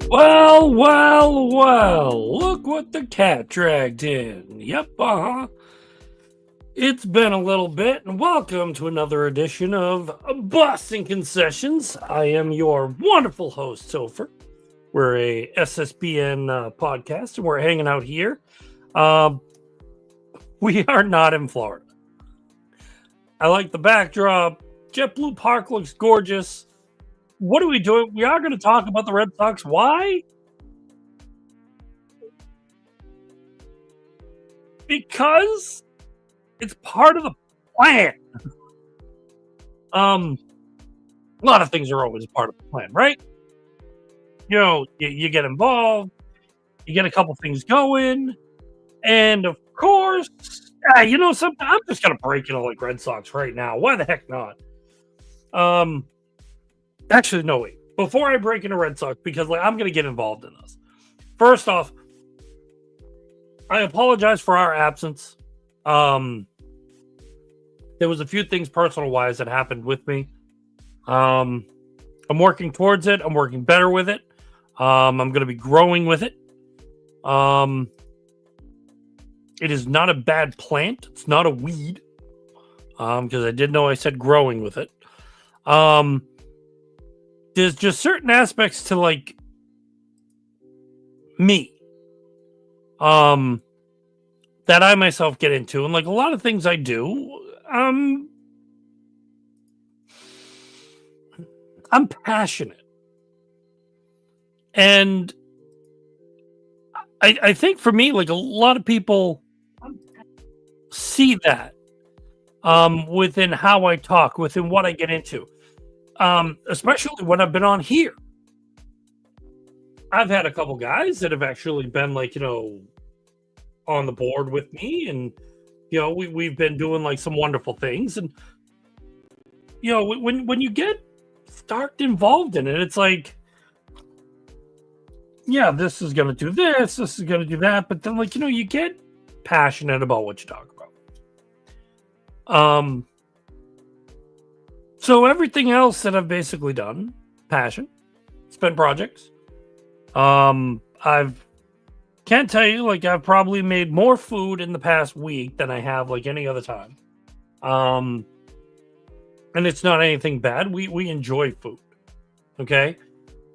Well, look what the cat dragged in. Yep, It's been a little bit, and welcome to another edition of Boston Concessions. I am your wonderful host, Topher. We're a SSBN podcast, and we're hanging out here. We are not in Florida. I like the backdrop. JetBlue Park looks gorgeous. What are we doing? We are going to talk about the Red Sox. Why? Because it's part of the plan. A lot of things are always part of the plan, right? You know, you get involved, you get a couple things going, and of course, something. I'm just gonna break into like Red Sox right now. Why the heck not? Actually, no wait. Before I break into Red Sox, because I'm gonna get involved in this. First off, I apologize for our absence. There was a few things personal wise that happened with me. I'm working towards it. I'm working better with it. I'm going to be growing with it. It is not a bad plant. It's not a weed. Because I did know I said growing with it. There's just certain aspects to like me. That I myself get into, and like a lot of things I do, I'm passionate, and I think for me, like a lot of people see that within how I talk, within what I get into, especially when I've been on here. I've had a couple guys that have actually been like, on the board with me, and we've been doing like some wonderful things, and when you get start involved in it, it's like, yeah, this is gonna do this is gonna do that, but then you get passionate about what you talk about. So everything else that I've basically done, passion, spent projects. I've Can't tell you, I've probably made more food in the past week than I have any other time. And it's not anything bad. We enjoy food. Okay?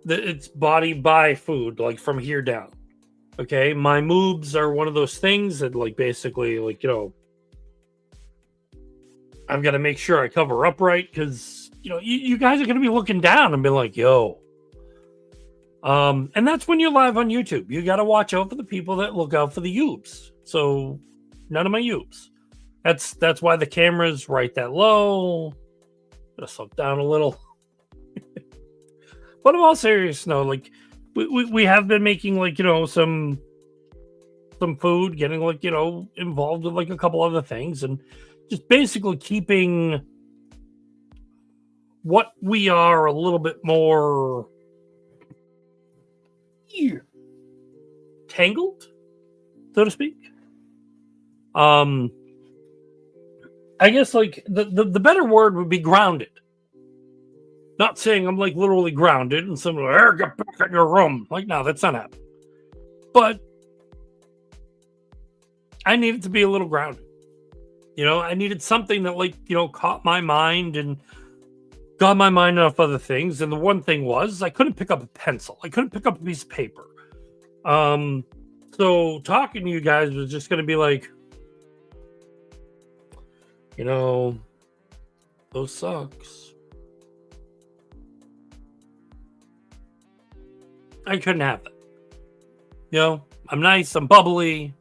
It's body by food, from here down. Okay? My moobs are one of those things that basically I've got to make sure I cover up right, because you guys are gonna be looking down and be like, yo. And that's when you're live on YouTube. You got to watch out for the people that look out for the youbs. So none of my youbs. That's why the camera's right that low. Gotta slow down a little. But in all seriousness, no, we have been making some food, getting involved with a couple other things, and just basically keeping what we are a little bit more tangled, so to speak. I guess the better word would be grounded. Not saying I'm literally grounded and someone get back in your room. No, that's not happening. But I needed to be a little grounded. I needed something that caught my mind and got my mind off other things. And the one thing was I couldn't pick up a pencil. I couldn't pick up a piece of paper. So talking to you guys was just going to be those sucks. I couldn't have that. I'm nice, I'm bubbly,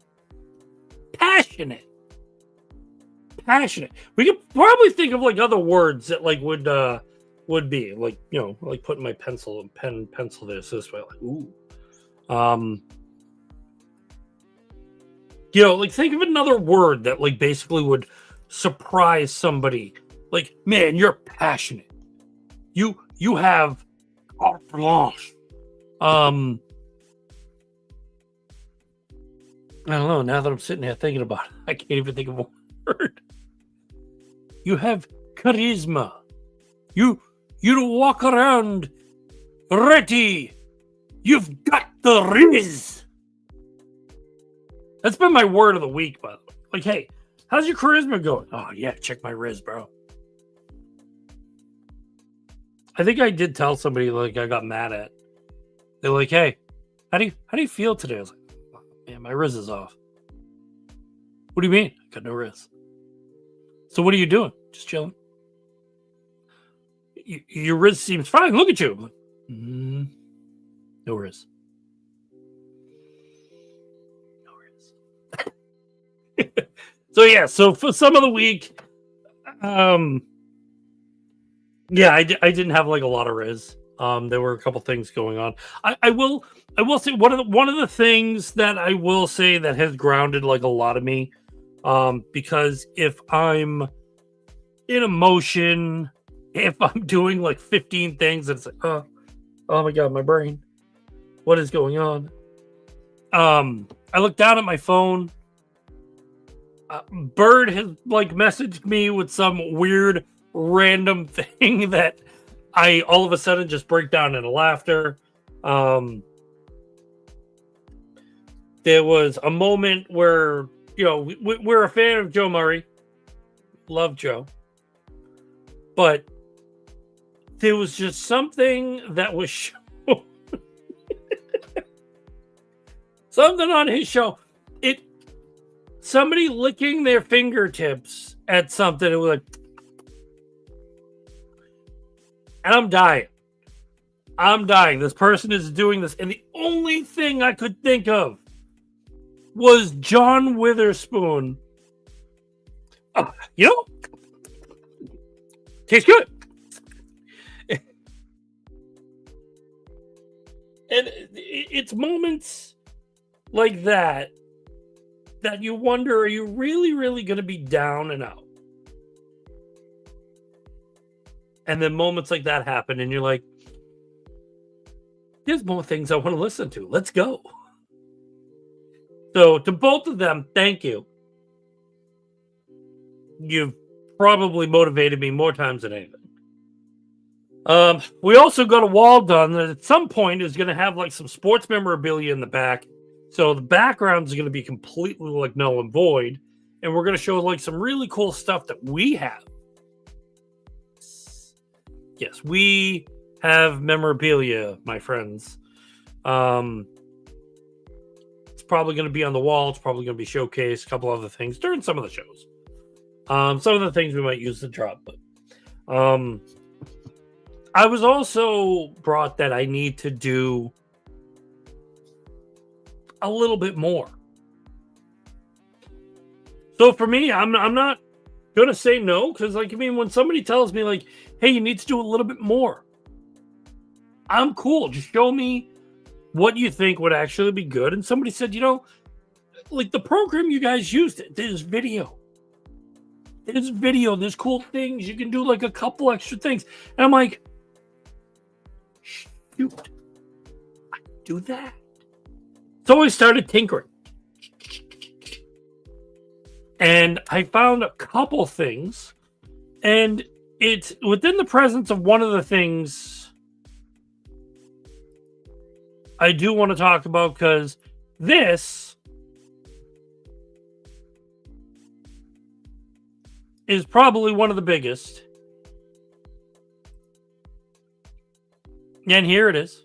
passionate. We could probably think of other words that would be putting my pencil this way, ooh. Think of another word that basically would surprise somebody. Man, you're passionate. You have carte blanche. I don't know. Now that I'm sitting here thinking about it, I can't even think of a word. You have charisma. You walk around ready You've got the riz. That's been my word of the week, by the way. Like, hey, how's your charisma going? Oh, yeah, check my riz, bro. I think I did tell somebody, like, I got mad at. They're like, hey, how do you feel today? I was like, oh, man, my riz is off. What do you mean? I got no riz. So what are you doing? Just chilling. Your riz seems fine. Look at you. Like, no riz. So yeah, so for some of the week, yeah, I didn't have like a lot of riz. There were a couple things going on. I will say one of the things that I will say that has grounded like a lot of me, because if I'm in emotion, if I'm doing like 15 things, and it's like, oh my god, my brain, what is going on? I look down at my phone. Bird has like messaged me with some weird random thing that I all of a sudden just break down into laughter. There was a moment where, you know, we're a fan of Joe Murray. Love Joe. But there was just something that was something on his show. Somebody licking their fingertips at something. It was like, and I'm dying. This person is doing this. And the only thing I could think of was John Witherspoon. You know, tastes good. And it's moments like that you wonder, are you really, really going to be down and out? And then moments like that happen, and you're like, there's more things I want to listen to. Let's go. So to both of them, thank you. You've probably motivated me more times than anything. We also got a wall done that at some point is going to have like some sports memorabilia in the back. So the background is going to be completely like null and void. And we're going to show like some really cool stuff that we have. Yes, we have memorabilia, my friends. It's probably going to be on the wall. It's probably going to be showcased. A couple other things during some of the shows. Some of the things we might use to drop. But I was also brought that I need to do a little bit more. So for me, I'm not gonna say no, because like, I mean, when somebody tells me like, hey, you need to do a little bit more, I'm cool. Just show me what you think would actually be good. And somebody said, you know, like the program you guys used, there's video. There's cool things. You can do like a couple extra things. And I'm like, shoot, I can do that. So I started tinkering. And I found a couple things. And it's within the presence of one of the things I do want to talk about, because this is probably one of the biggest. And here it is.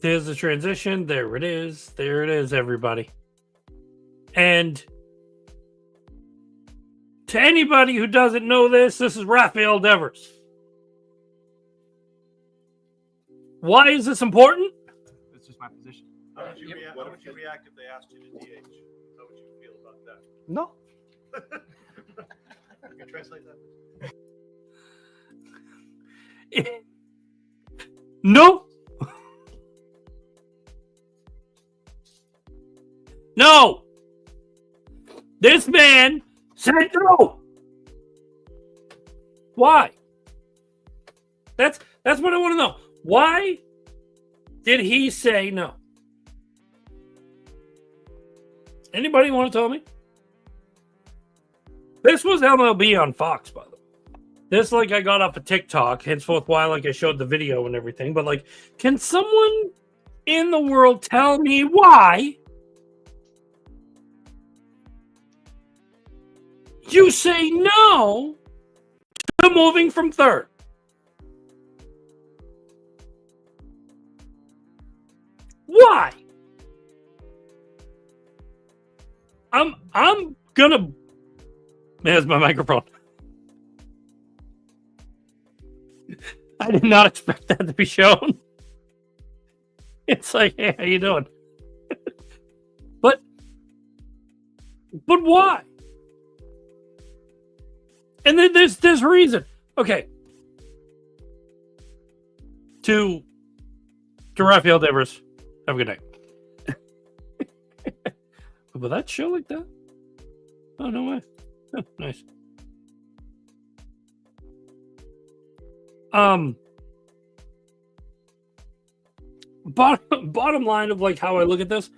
There's the transition. There it is. There it is, everybody. And to anybody who doesn't know this is Rafael Devers. Why is this important? It's just my position. How would you react if they asked you to DH? How would you feel about that? No. You can translate that. No. No. This man said no. Why? That's what I want to know. Why did he say no? Anybody want to tell me? This was MLB on Fox, by the way. This, like, I got off of TikTok, henceforth why, like, I showed the video and everything. But, like, can someone in the world tell me why you say no to moving from third? Why? I'm gonna. There's my microphone. I did not expect that to be shown. It's like, hey, how you doing? but why? And then there's reason. Okay. To Raphael Devers, have a good night. Will that show like that? Oh, no way. Oh, nice. Bottom line of, like, how I look at this,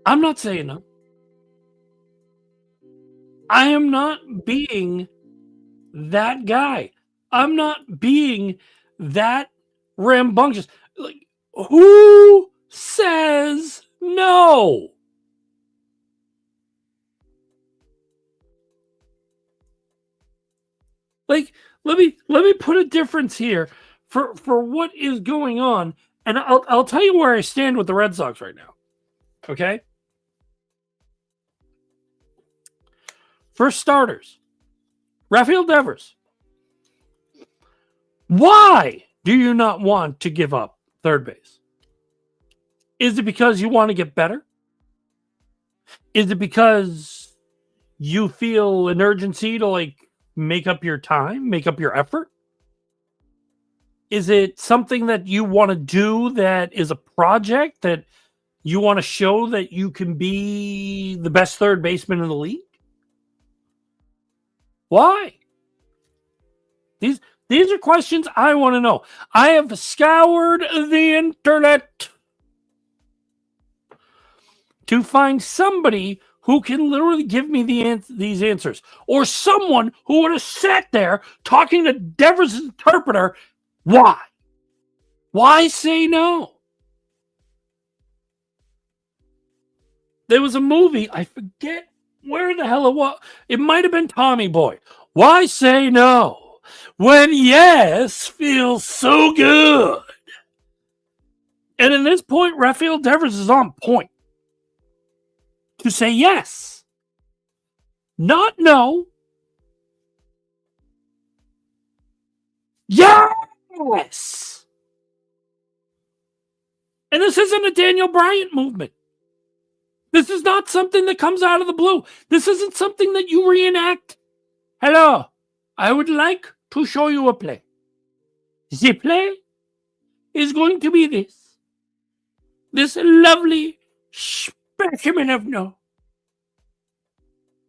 I'm not saying no. I am not being that guy. I'm not being that rambunctious. Like, who says no? Like, let me put a difference here for what is going on, and I'll tell you where I stand with the Red Sox right now. Okay? For starters, Raphael Devers. Why do you not want to give up third base? Is it because you want to get better? Is it because you feel an urgency to, like, make up your time, make up your effort? Is it something that you want to do that is a project that you want to show that you can be the best third baseman in the league? Why? These are questions I want to know. I have scoured the internet to find somebody who can literally give me these answers, or someone who would have sat there talking to Devers' interpreter. Why? Why say no? There was a movie, I forget where the hell it was. It might have been Tommy Boy. Why say no when yes feels so good? And in this point, Raphael Devers is on point to say yes, not no. Yes. And this isn't a Daniel Bryant movement. This is not something that comes out of the blue. This isn't something that you reenact. Hello, I would like to show you a play. The play is going to be this. This lovely specimen of no.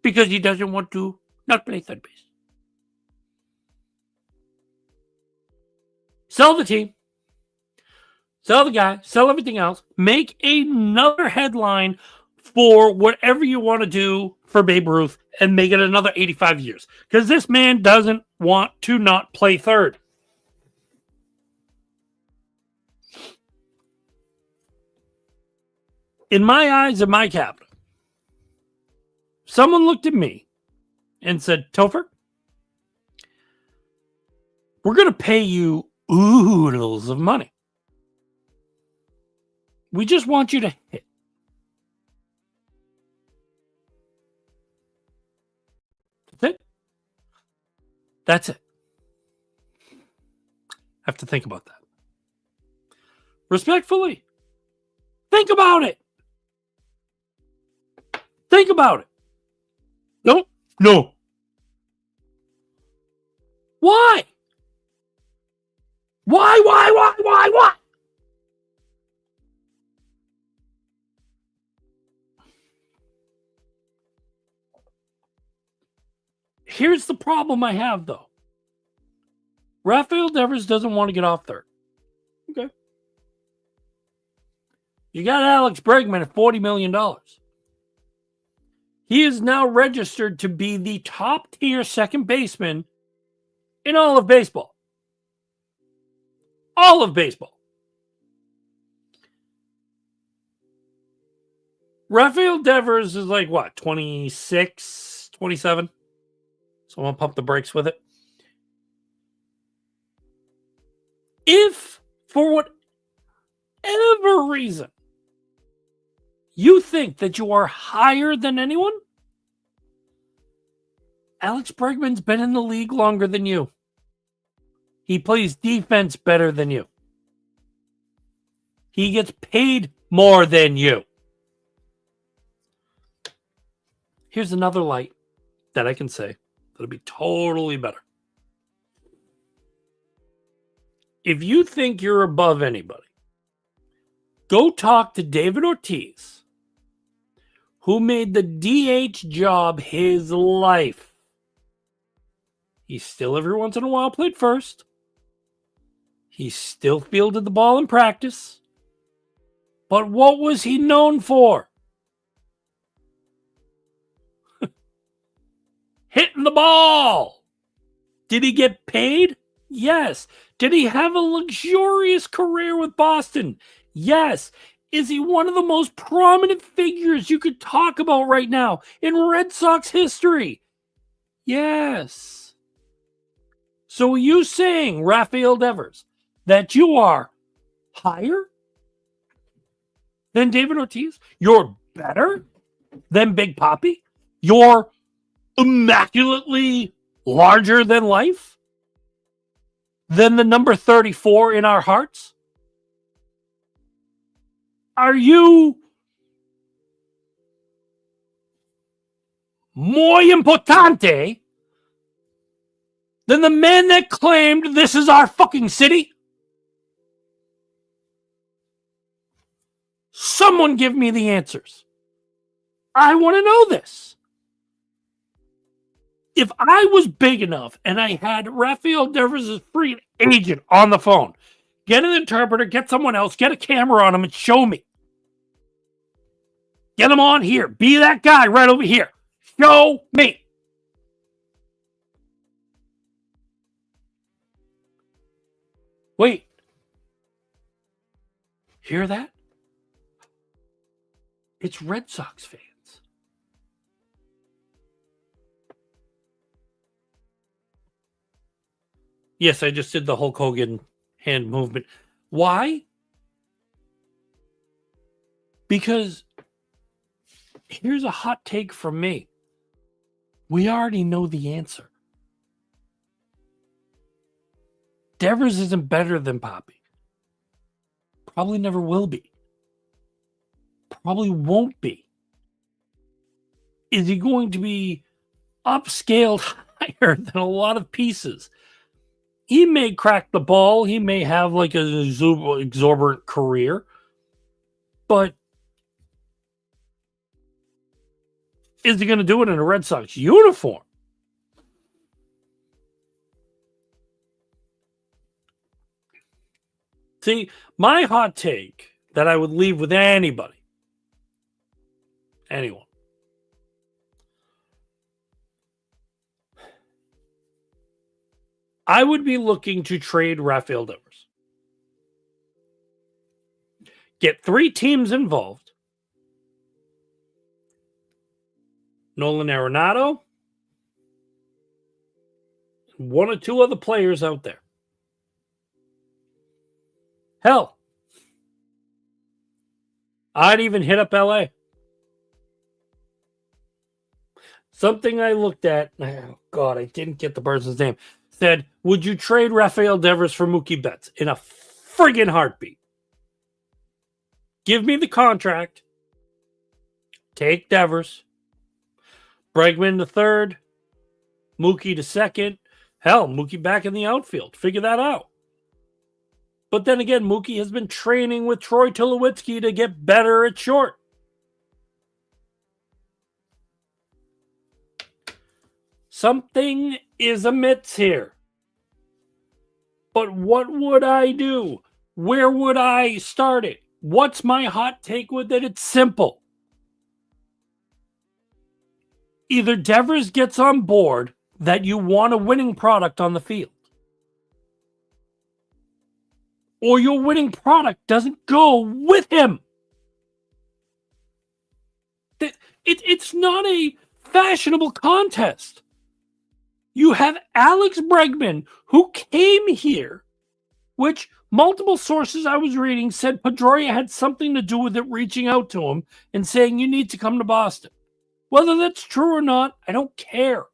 Because he doesn't want to not play third base. Sell the team. Sell the guy. Sell everything else. Make another headline for whatever you want to do for Babe Ruth and make it another 85 years. Because this man doesn't want to not play third. In my eyes, in my cabinet, someone looked at me and said, Topher, we're going to pay you oodles of money. We just want you to hit. That's it. That's it. Have to think about that. Respectfully, think about it. Think about it. No. Why? Why? Here's the problem I have, though. Raphael Devers doesn't want to get off third. Okay. You got Alex Bregman at $40 million. He is now registered to be the top tier second baseman in all of baseball. All of baseball. Rafael Devers is like what, 26, 27? So I'm going to pump the brakes with it. If, for whatever reason, you think that you are higher than anyone, Alex Bregman's been in the league longer than you. He plays defense better than you. He gets paid more than you. Here's another light that I can say that'll be totally better. If you think you're above anybody, go talk to David Ortiz, who made the DH job his life. He still every once in a while played first. He still fielded the ball in practice. But what was he known for? Hitting the ball. Did he get paid? Yes. Did he have a luxurious career with Boston? Yes. Is he one of the most prominent figures you could talk about right now in Red Sox history? Yes. So are you saying, Rafael Devers, that you are higher than David Ortiz? You're better than Big Papi? You're immaculately larger than life? Than the number 34 in our hearts? Are you muy importante than the man that claimed this is our fucking city? Someone give me the answers. I want to know this. If I was big enough and I had Rafael Devers' free agent on the phone, get an interpreter, get someone else, get a camera on him and show me. Get him on here. Be that guy right over here. Show me. Wait. Hear that? It's Red Sox fans. Yes, I just did the Hulk Hogan hand movement. Why? Because here's a hot take from me. We already know the answer. Devers isn't better than Papi. Probably never will be. Probably won't be. Is he going to be upscaled higher than a lot of pieces? He may crack the ball. He may have like an exorbitant career. But is he going to do it in a Red Sox uniform? See, my hot take that I would leave with anybody, anyone, I would be looking to trade Rafael Devers. Get 3 teams involved. Nolan Arenado, 1 or 2 other players out there. Hell, I'd even hit up LA. Something I looked at, oh God, I didn't get the person's name, said, would you trade Rafael Devers for Mookie Betts? In a friggin' heartbeat. Give me the contract. Take Devers. Bregman to third. Mookie to second. Hell, Mookie back in the outfield. Figure that out. But then again, Mookie has been training with Troy Tulowitzki to get better at short. Something is amiss here. But what would I do? Where would I start it? What's my hot take with it? It's simple. Either Devers gets on board that you want a winning product on the field, or your winning product doesn't go with him. It's not a fashionable contest. You have Alex Bregman, who came here, which multiple sources I was reading said Pedroia had something to do with it, reaching out to him and saying, you need to come to Boston. Whether that's true or not, I don't care.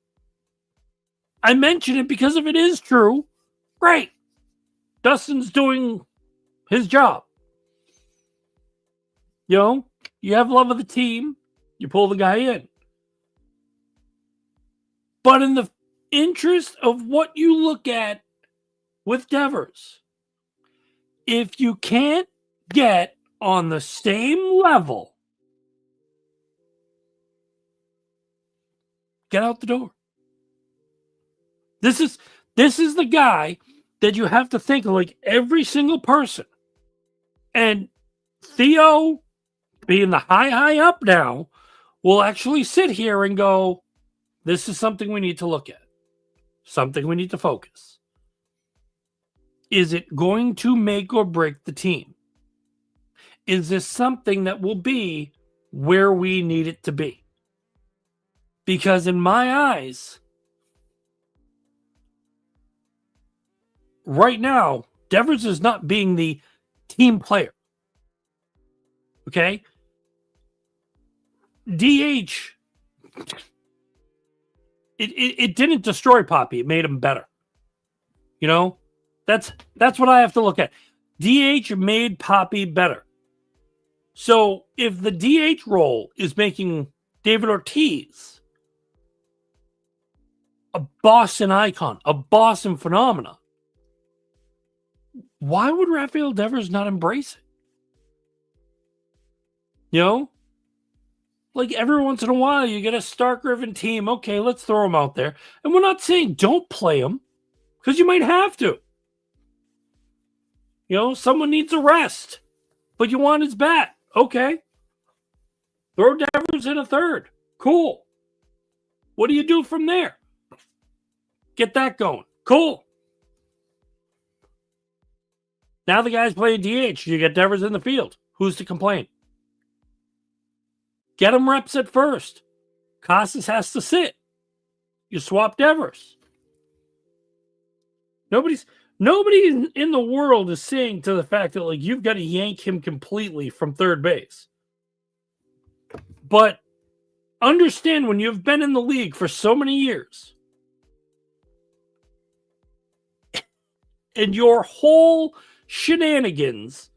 I mention it because if it is true, great. Dustin's doing his job. You know, you have love of the team, you pull the guy in. But in the interest of what you look at with Devers, if you can't get on the same level, get out the door. This is the guy that you have to think of, like every single person. And Theo, being the high up now, will actually sit here and go, this is something we need to look at. Something we need to focus. Is it going to make or break the team? Is this something that will be where we need it to be? Because in my eyes, right now, Devers is not being the team player. Okay? DH, it didn't destroy Poppy. It made him better. You know? That's what I have to look at. DH made Poppy better. So if the DH role is making David Ortiz a Boston icon, a Boston phenomenon, why would Rafael Devers not embrace it? You know? Like every once in a while, you get a Stark-driven team. Okay, let's throw him out there. And we're not saying don't play him, because you might have to. You know, someone needs a rest, but you want his bat. Okay. Throw Devers in a third. Cool. What do you do from there? Get that going. Cool. Now the guy's playing DH. You get Devers in the field. Who's to complain? Get him reps at first. Casas has to sit. You swap Devers. Nobody in the world is saying to the fact that, like, you've got to yank him completely from third base. But understand, when you've been in the league for so many years and your whole shenanigans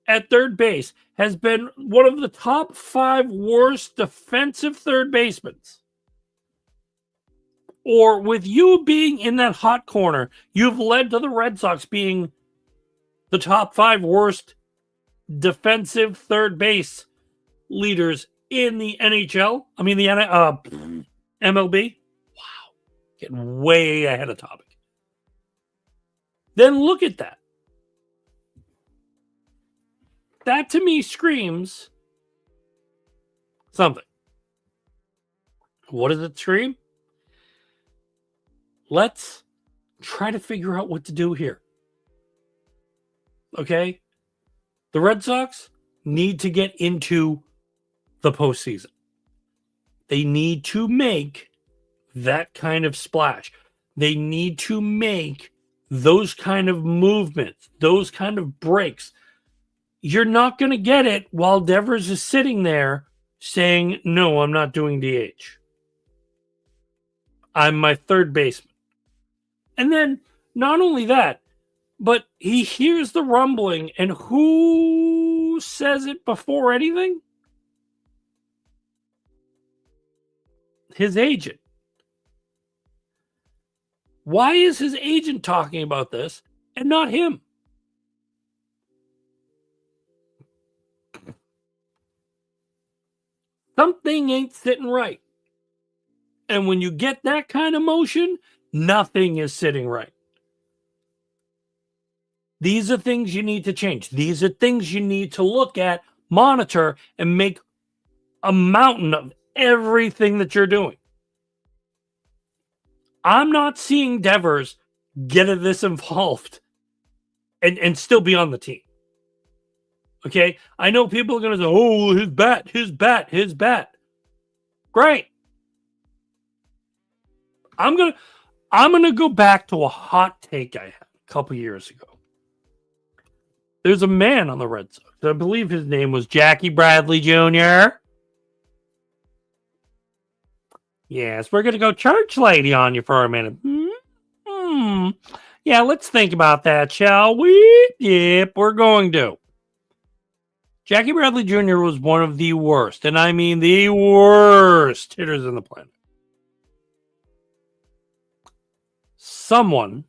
at third base has been one of the top 5 worst defensive third basemen, or with you being in that hot corner, you've led to the Red Sox being the top 5 worst defensive third base leaders in the NHL. I mean, the MLB. Wow. Getting way ahead of topic. Then look at that. That to me screams something. What does it scream? Let's try to figure out what to do here. Okay? The Red Sox need to get into the postseason. They need to make that kind of splash. They need to make those kind of movements, those kind of breaks. You're not going to get it while Devers is sitting there saying, no, I'm not doing DH. I'm my third baseman. And then, not only that, but he hears the rumbling, and who says it before anything? His agent. Why is his agent talking about this and not him? Something ain't sitting right. And when you get that kind of motion, nothing is sitting right. These are things you need to change. These are things you need to look at, monitor, and make a mountain of everything that you're doing. I'm not seeing Devers get this involved and still be on the team. Okay? I know people are going to say, oh, his bat. Great. I'm gonna go back to a hot take I had a couple years ago. There's a man on the Red Sox. I believe his name was Jackie Bradley Jr. Yes, we're gonna go church lady on you for a minute. Yeah, let's think about that, shall we? Yep, we're going to. Jackie Bradley Jr. was one of the worst, and I mean the worst hitters on the planet. Someone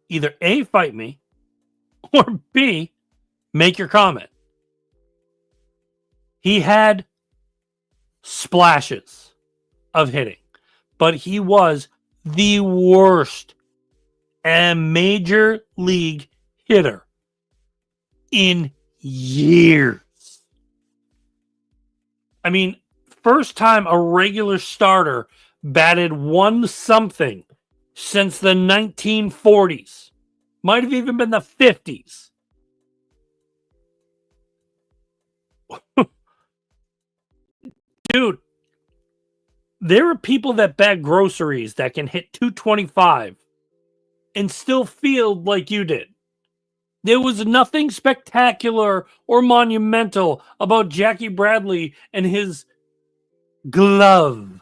either A, fight me, or B, make your comment. He had splashes of hitting, but he was the worst and major league hitter in years. I mean, first time a regular starter batted 1 something since the 1940s. Might have even been the 50s. Dude, there are people that bag groceries that can hit 225 and still feel like you did. There was nothing spectacular or monumental about Jackie Bradley and his glove.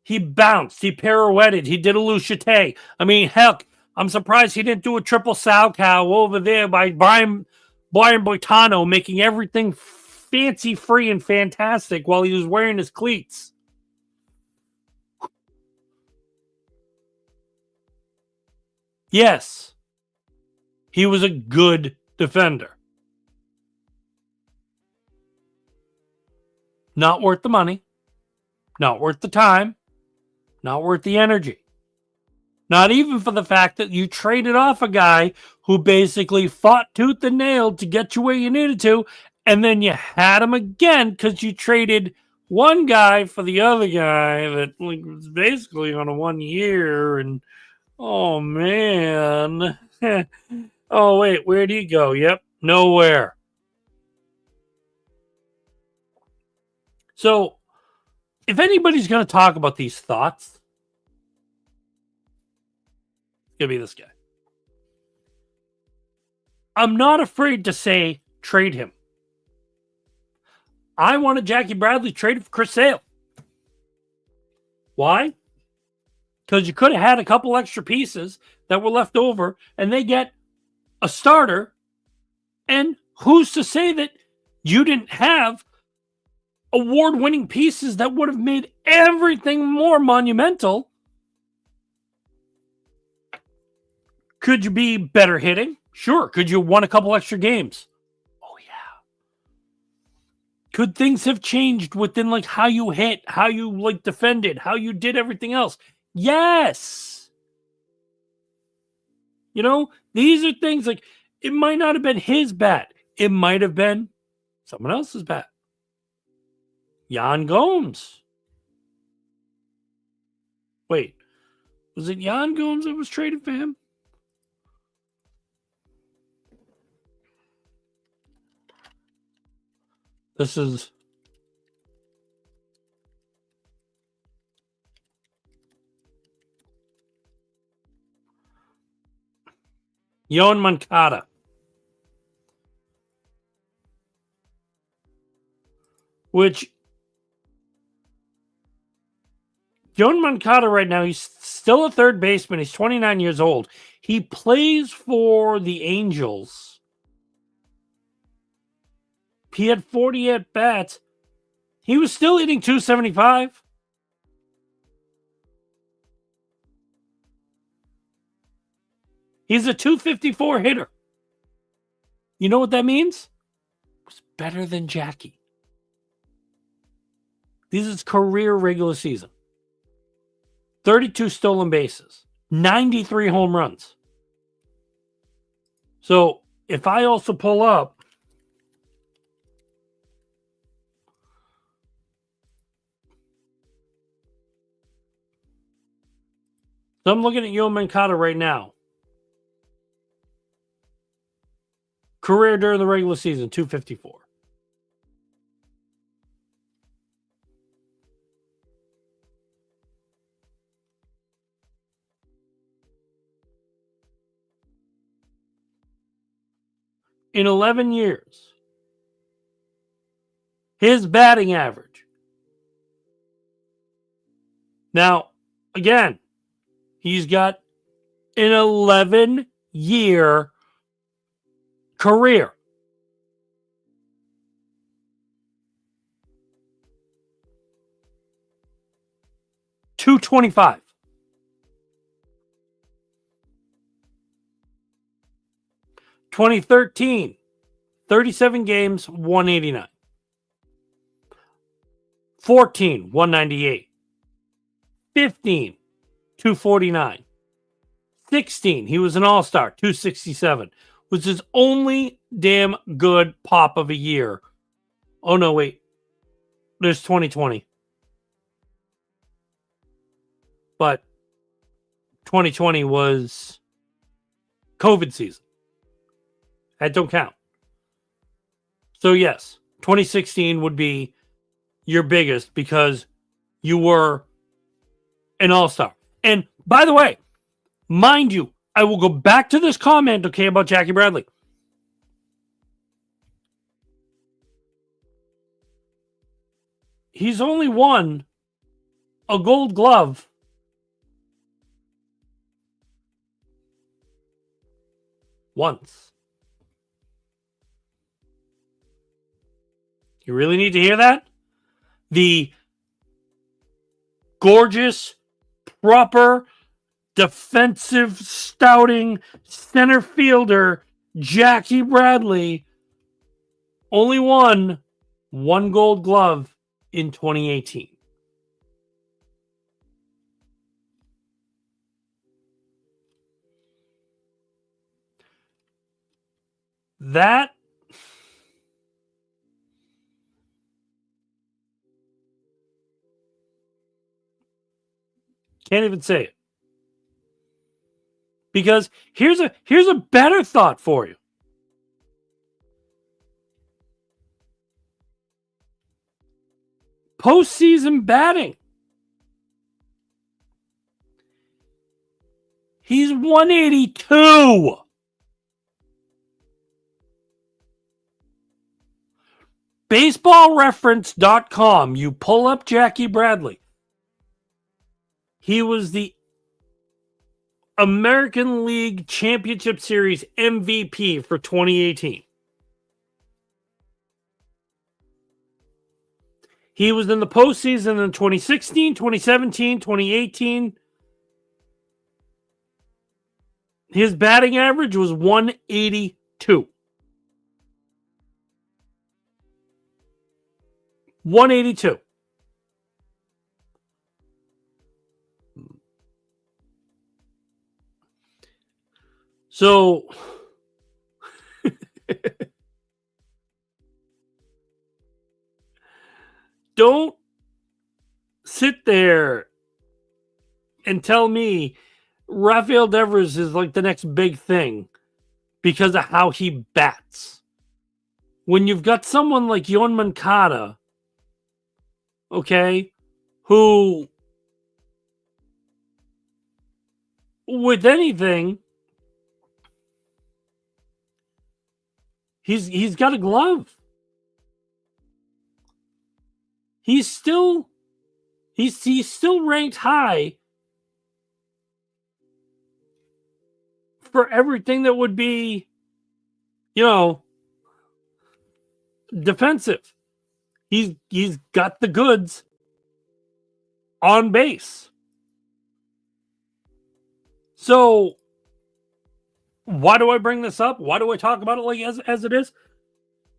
He bounced, he pirouetted, he did a Luchete. I mean, heck, I'm surprised he didn't do a triple sow cow over there by Brian Boitano, making everything fancy free and fantastic while he was wearing his cleats. Yes, he was a good defender. Not worth the money, not worth the time, not worth the energy. Not even for the fact that you traded off a guy who basically fought tooth and nail to get you where you needed to, and then you had him again because you traded one guy for the other guy that was basically on a 1 year. And oh man. Oh wait, where'd he go? Yep, nowhere. So if anybody's going to talk about these thoughts, it's going to be this guy. I'm not afraid to say trade him. I wanted Jackie Bradley traded for Chris Sale. Why? Because you could have had a couple extra pieces that were left over, and they get a starter. And who's to say that you didn't have award-winning pieces that would have made everything more monumental? Could you be better hitting? Sure. Could you have won a couple extra games? Oh, yeah. Could things have changed within like how you hit, how you like defended, how you did everything else? Yes. You know, these are things like it might not have been his bat. It might have been someone else's bat. Yan Gomes. Wait, was it Yan Gomes that was traded for him? This is Yoan Moncada. Which Yoan Moncada right now, he's still a third baseman. He's 29 years old. He plays for the Angels. He had 40 at bats. He was still hitting 275. He's a 254 hitter. You know what that means? It was better than Jackie. This is career regular season. 32 stolen bases. 93 home runs. So if I also pull up So I'm looking at Yoan Moncada right now. Career during the regular season, 254. In 11 years, his batting average. Now, again, he's got an 11-year career. .225. 2013, 37 games, 189. 14, 198. 15, 249. 16, he was an all-star, 267. Was his only damn good pop of a year. Oh, no, wait. There's 2020. But 2020 was COVID season. That don't count. So, yes, 2016 would be your biggest because you were an all-star. And, by the way, mind you, I will go back to this comment, okay, about Jackie Bradley. He's only won a Gold Glove once. You really need to hear that? The gorgeous, proper, defensive, stouting center fielder Jackie Bradley only won one Gold Glove in 2018. That can't even say it. Because here's a better thought for you. Postseason batting. He's 182. BaseballReference.com. You pull up Jackie Bradley. He was the American League Championship Series MVP for 2018. He was in the postseason in 2016, 2017, 2018. His batting average was 182. 182. So don't sit there and tell me Rafael Devers is like the next big thing because of how he bats. When you've got someone like Yoan Moncada, okay, who with anything, he's got a glove. He's still ranked high for everything that would be, defensive. He's got the goods on base. So why do I bring this up? Why do I talk about it like as it is?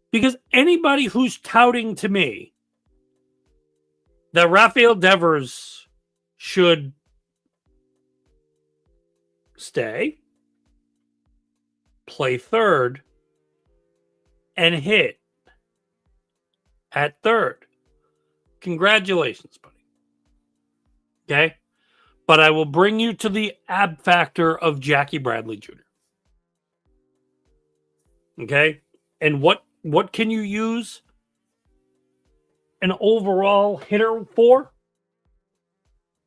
Because anybody who's touting to me that Rafael Devers should stay, play third, and hit at third, congratulations, buddy. Okay? But I will bring you to the ab factor of Jackie Bradley Jr. Okay? And what can you use an overall hitter for?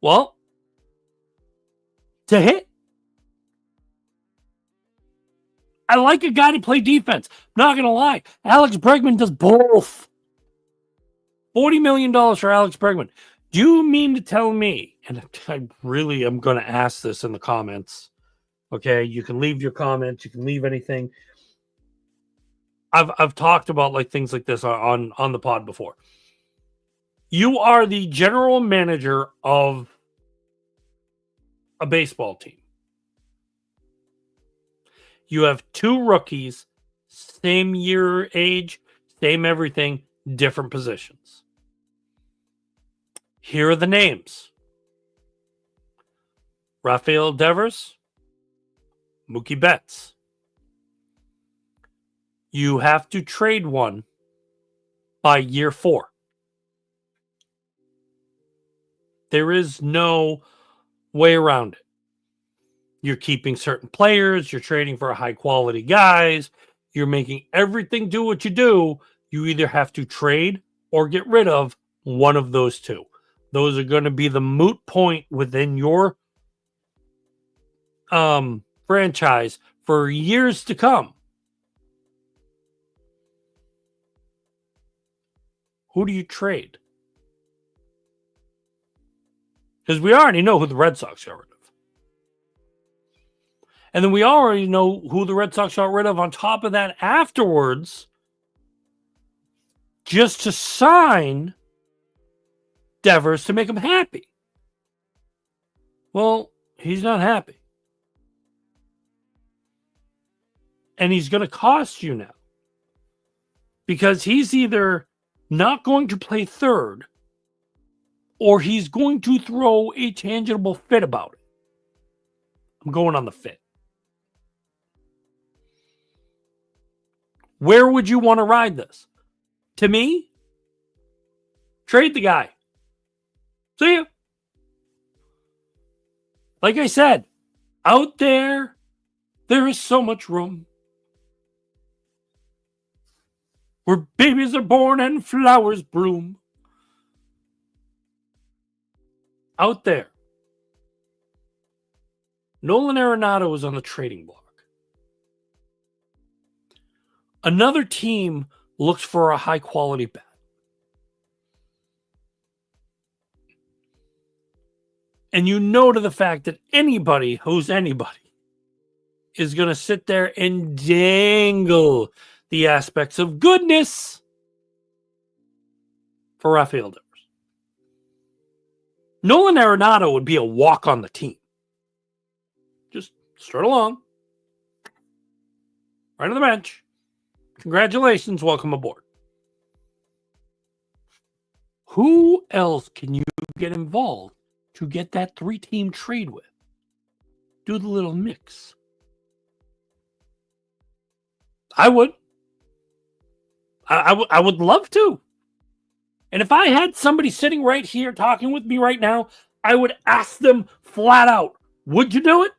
Well, to hit. I like a guy to play defense. Not going to lie. Alex Bregman does both. $40 million for Alex Bregman. Do you mean to tell me, and I really am going to ask this in the comments, okay? You can leave your comments. You can leave anything. I've talked about like things like this on the pod before. You are the general manager of a baseball team. You have two rookies, same year age, same everything, different positions. Here are the names. Rafael Devers, Mookie Betts. You have to trade one by year 4. There is no way around it. You're keeping certain players. You're trading for high quality guys. You're making everything do what you do. You either have to trade or get rid of one of those two. Those are going to be the moot point within your franchise for years to come. Who do you trade? Because we already know who the Red Sox got rid of. And then we already know who the Red Sox got rid of on top of that afterwards, just to sign Devers to make him happy. Well, he's not happy. And he's going to cost you now. Because he's either not going to play third, or he's going to throw a tangible fit about it. I'm going on the fit. Where would you want to ride this? To me, trade the guy. See ya. Like I said, out there is so much room. Where babies are born and flowers bloom. Out there. Nolan Arenado is on the trading block. Another team looks for a high quality bat. And you know to the fact that anybody who's anybody is going to sit there and dangle the aspects of goodness for Rafael Devers. Nolan Arenado would be a walk on the team. Just strut along. Right on the bench. Congratulations, welcome aboard. Who else can you get involved to get that 3-team trade with? Do the little mix. I would. I would love to. And if I had somebody sitting right here talking with me right now, I would ask them flat out, would you do it?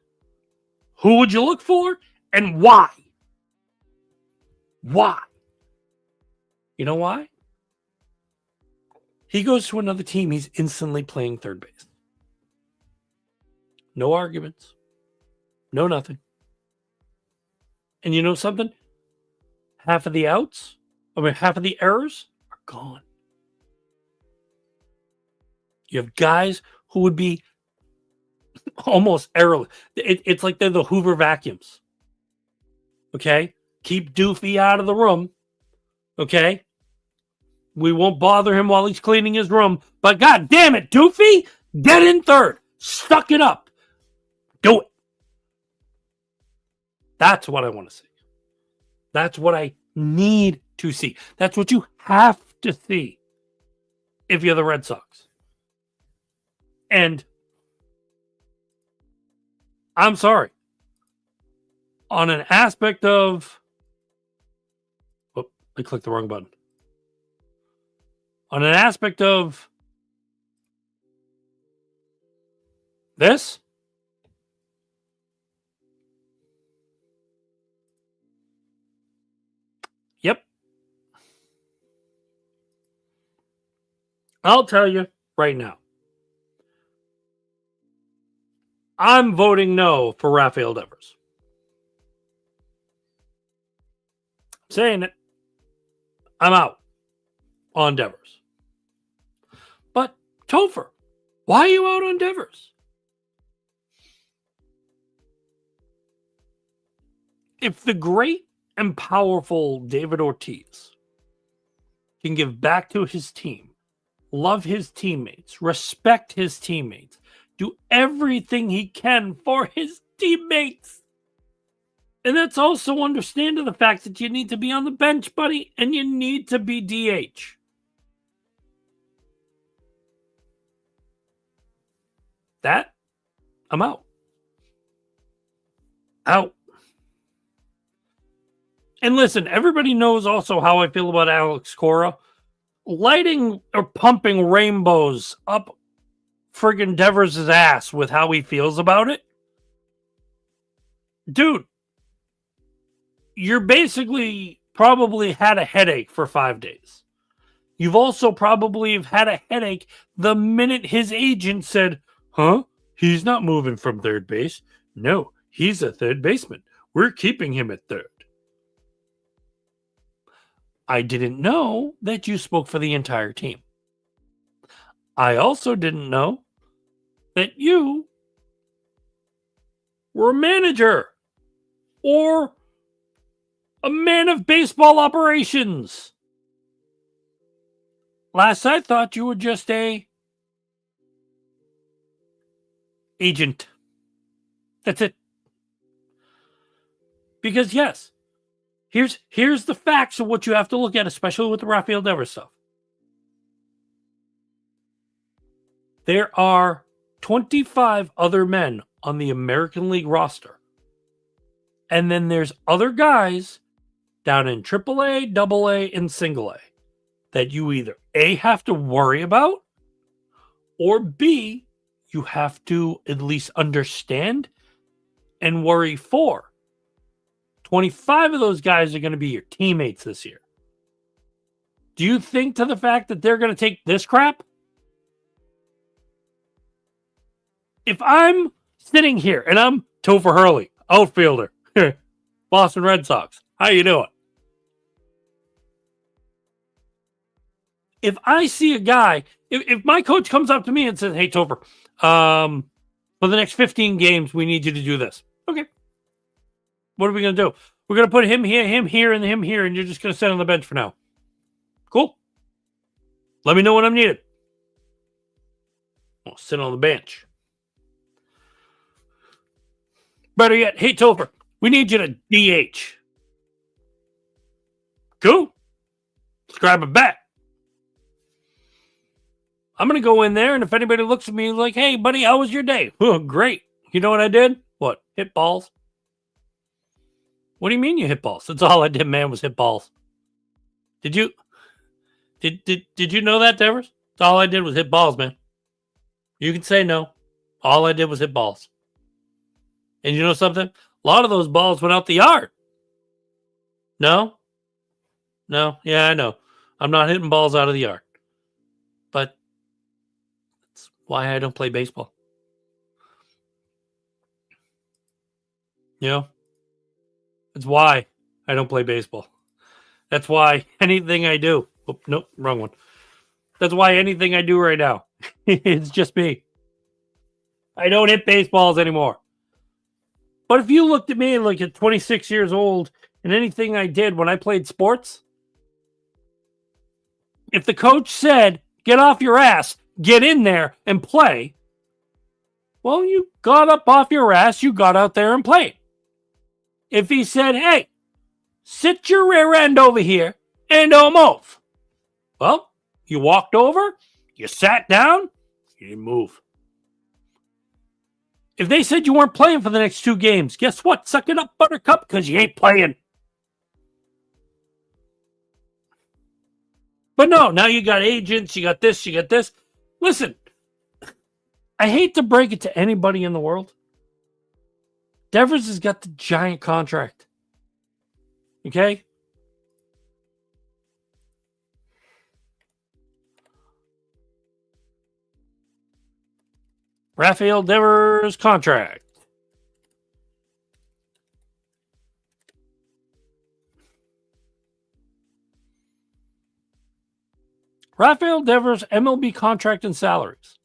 Who would you look for? And why? Why? You know why? He goes to another team, he's instantly playing third base. No arguments. No nothing. And you know something? Half of the errors are gone. You have guys who would be almost errorless. It's like they're the Hoover vacuums. Okay? Keep Doofy out of the room. Okay? We won't bother him while he's cleaning his room. But God damn it, Doofy, get in third. Suck it up. Do it. That's what I want to see. That's what I need to see. That's what you have to see if you're the Red Sox. And I'm sorry. On an aspect of... Oh, I clicked the wrong button. On an aspect of This? Yep. I'll tell you right now. I'm voting no for Rafael Devers. Saying it. I'm out on Devers. But Topher, why are you out on Devers? If the great and powerful David Ortiz can give back to his team, love his teammates, respect his teammates, do everything he can for his teammates. And that's also understand the fact that you need to be on the bench, buddy, and you need to be DH. That, I'm out. Out. And listen, everybody knows also how I feel about Alex Cora. Lighting or pumping rainbows up friggin' Devers' ass with how he feels about it. Dude, you're basically probably had a headache for 5 days. You've also probably had a headache the minute his agent said, huh? He's not moving from third base. No, he's a third baseman. We're keeping him at third. I didn't know that you spoke for the entire team. I also didn't know that you were a manager or a man of baseball operations. Last I thought you were just a agent. That's it. Because yes, here's the facts of what you have to look at, especially with the Rafael Devers stuff. There are 25 other men on the American League roster. And then there's other guys down in AAA, AA, and single A that you either A, have to worry about, or B, you have to at least understand and worry for. 25 of those guys are going to be your teammates this year. Do you think to the fact that they're going to take this crap? If I'm sitting here and I'm Topher Hurley, outfielder, Boston Red Sox, how you doing? If I see a guy, if my coach comes up to me and says, hey, Topher, for the next 15 games, we need you to do this. Okay. What are we going to do? We're going to put him here, and him here, and you're just going to sit on the bench for now. Cool. Let me know when I'm needed. I'll sit on the bench. Better yet, hey, Topher, we need you to DH. Cool. Let's grab a bat. I'm going to go in there, and if anybody looks at me like, hey, buddy, how was your day? Oh, great. You know what I did? What? Hit balls. What do you mean you hit balls? That's all I did, man, was hit balls. Did you know that, Devers? That's all I did was hit balls, man. You can say no. All I did was hit balls. And you know something? A lot of those balls went out the yard. No? Yeah, I know. I'm not hitting balls out of the yard. But that's why I don't play baseball. You know? That's why I don't play baseball. That's why anything I do. Oh, nope, wrong one. That's why anything I do right now. It's just me. I don't hit baseballs anymore. But if you looked at me like at 26 years old and anything I did when I played sports, if the coach said, get off your ass, get in there and play, well, you got up off your ass, you got out there and played. If he said, hey, sit your rear end over here and don't move. Well, you walked over, you sat down, you didn't move. If they said you weren't playing for the next 2 games, guess what? Suck it up, Buttercup, because you ain't playing. But no, now you got agents, you got this, you got this. Listen, I hate to break it to anybody in the world. Devers has got the giant contract. Okay? Rafael Devers contract. Rafael Devers MLB contract and salaries.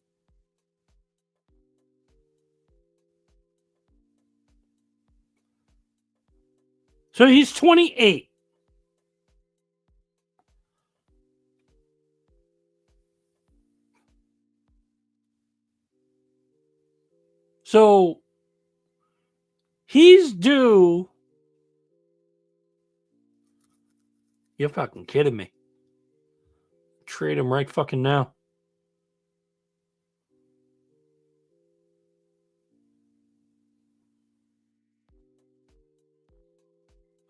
So he's 28. So he's due. You're fucking kidding me. Trade him right fucking now.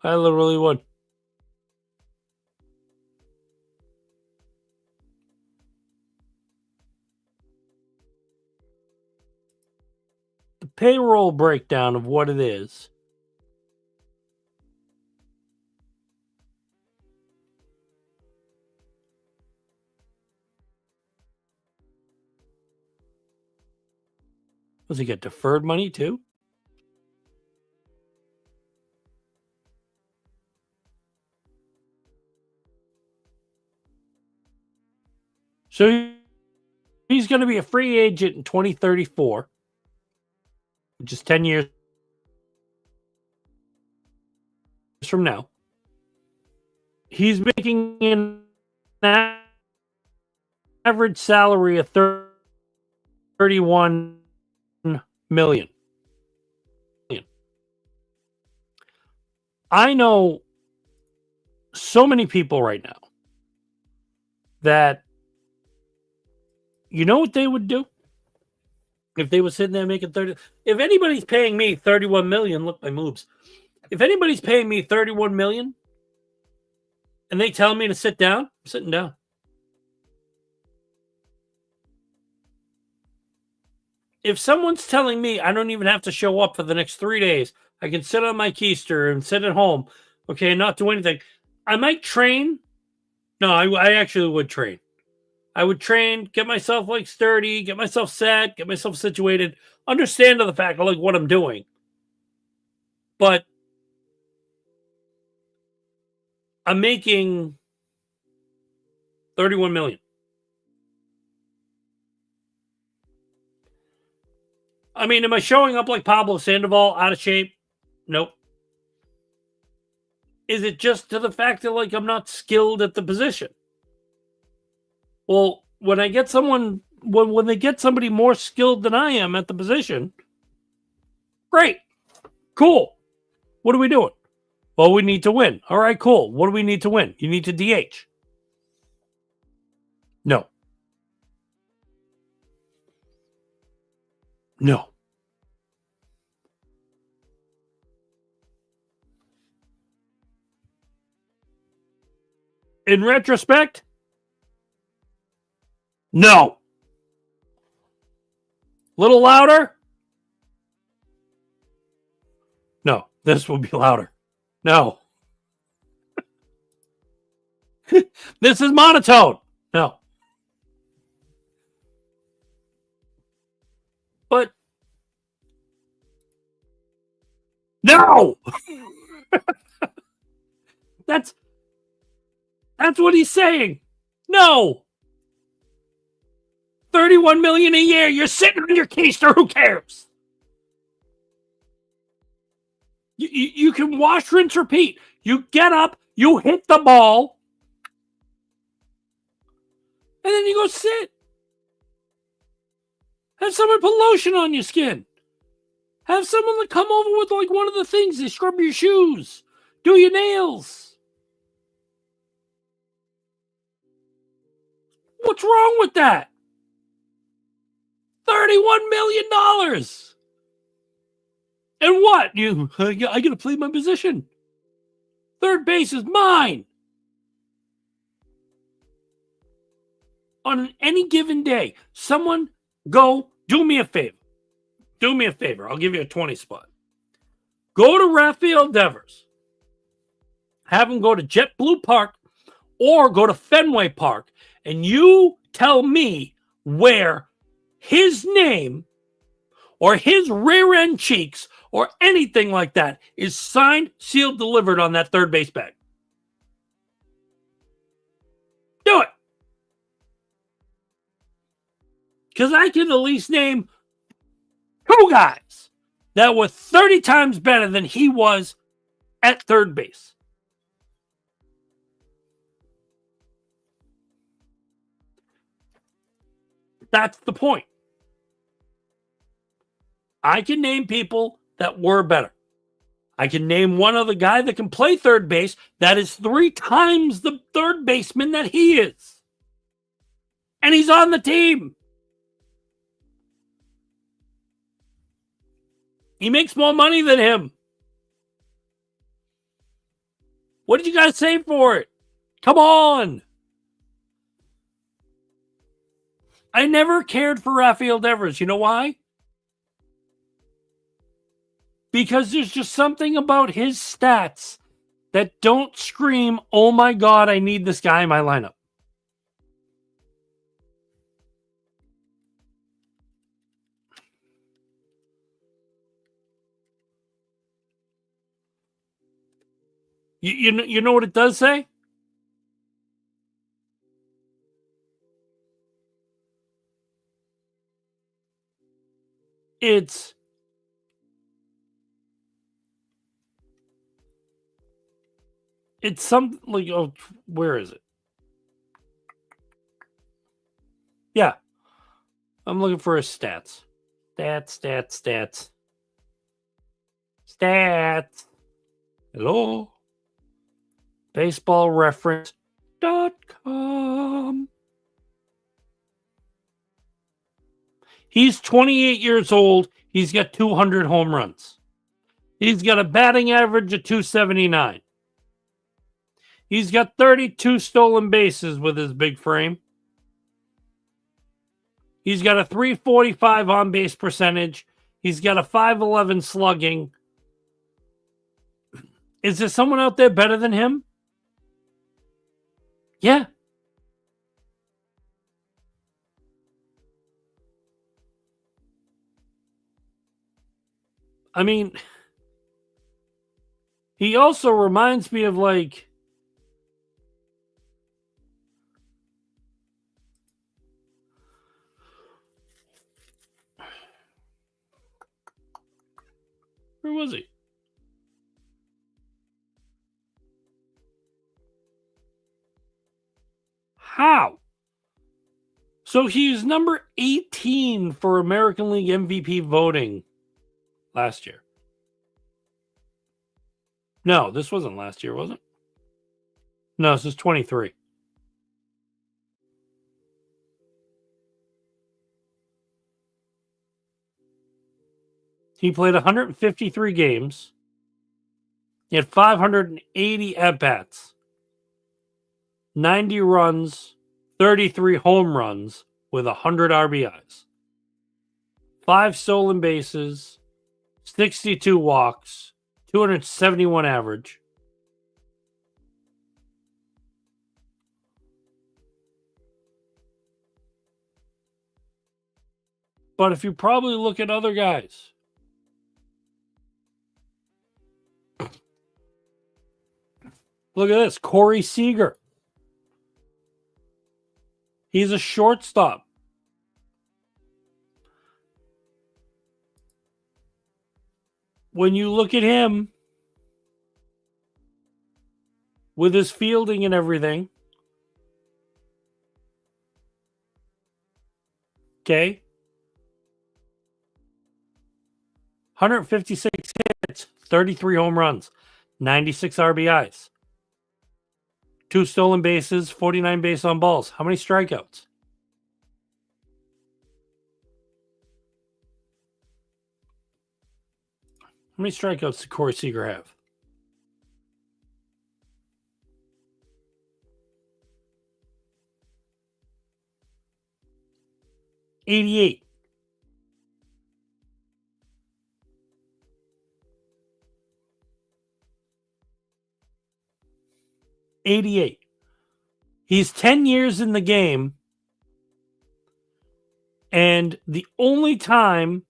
I literally would. The payroll breakdown of what it is. Does he get deferred money too? So he's going to be a free agent in 2034, which is 10 years from now. He's making an average salary of $31 million. I know so many people right now that, you know what they would do if they were sitting there making 30. If anybody's paying me 31 million, look, my moves. If anybody's paying me 31 million and they tell me to sit down, I'm sitting down. If someone's telling me I don't even have to show up for the next 3 days, I can sit on my keister and sit at home, okay, and not do anything, I might train. No, I actually would train. I would train, get myself like sturdy, get myself set, get myself situated, understand the fact of like what I'm doing. But I'm making 31 million. I mean, am I showing up like Pablo Sandoval out of shape? Nope. Is it just to the fact that like I'm not skilled at the position? Well, when I get someone, when they get somebody more skilled than I am at the position, great, cool. What are we doing? Well, we need to win. All right, cool. What do we need to win? You need to DH. No. No. In retrospect, no. Little louder? No, this will be louder. No. This is monotone. No. But no. That's what he's saying. No. 31 million a year. You're sitting on your keister. Who cares? You can wash, rinse, repeat. You get up, you hit the ball, and then you go sit. Have someone put lotion on your skin. Have someone come over with like one of the things. They scrub your shoes, do your nails. What's wrong with that? $31 million. And what? I got to play my position. Third base is mine. On any given day, someone go Do me a favor. Do me a favor. I'll give you a 20 spot. Go to Rafael Devers. Have him go to JetBlue Park or go to Fenway Park, and you tell me where his name or his rear end cheeks or anything like that is signed, sealed, delivered on that third base bag. Do it. Because I can at least name 2 guys that were 30 times better than he was at third base. That's the point. I can name people that were better. I can name one other guy that can play third base that is 3 times the third baseman that he is. And he's on the team. He makes more money than him. What did you guys say for it? Come on. I never cared for Rafael Devers. You know why? Because there's just something about his stats that don't scream, oh my God, I need this guy in my lineup. You know what it does say? It's something like, oh, where is it? Yeah. I'm looking for his stats. Stats. Hello? BaseballReference.com. He's 28 years old. He's got 200 home runs. He's got a batting average of 279. He's got 32 stolen bases with his big frame. He's got a 345 on base percentage. He's got a 511 slugging. Is there someone out there better than him? Yeah. I mean, he also reminds me of like, where was he? How? So he's number 18 for American League MVP voting last year. No, this wasn't last year, was it? No, this is 23. He played 153 games. He had 580 at-bats, 90 runs, 33 home runs with 100 RBIs, 5 stolen bases, 62 walks, 271 average. But if you probably look at other guys, look at this, Corey Seager. He's a shortstop. When you look at him with his fielding and everything, okay, 156 hits, 33 home runs, 96 RBIs, 2 stolen bases, 49 base on balls. How many strikeouts? How many strikeouts did Corey Seager have? $88. 88. He's 10 years in the game. And the only time,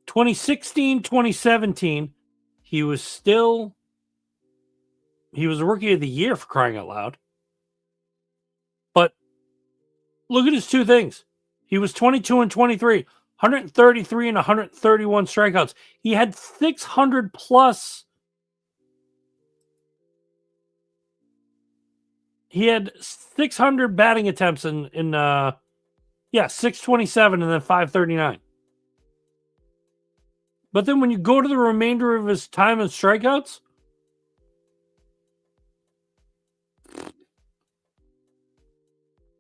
2016, 2017, he was a rookie of the year, for crying out loud. But look at his two things. He was 22 and 23, 133 and 131 strikeouts. He had 600 plus. He had 600 batting attempts in 627 and then 539. But then when you go to the remainder of his time in strikeouts,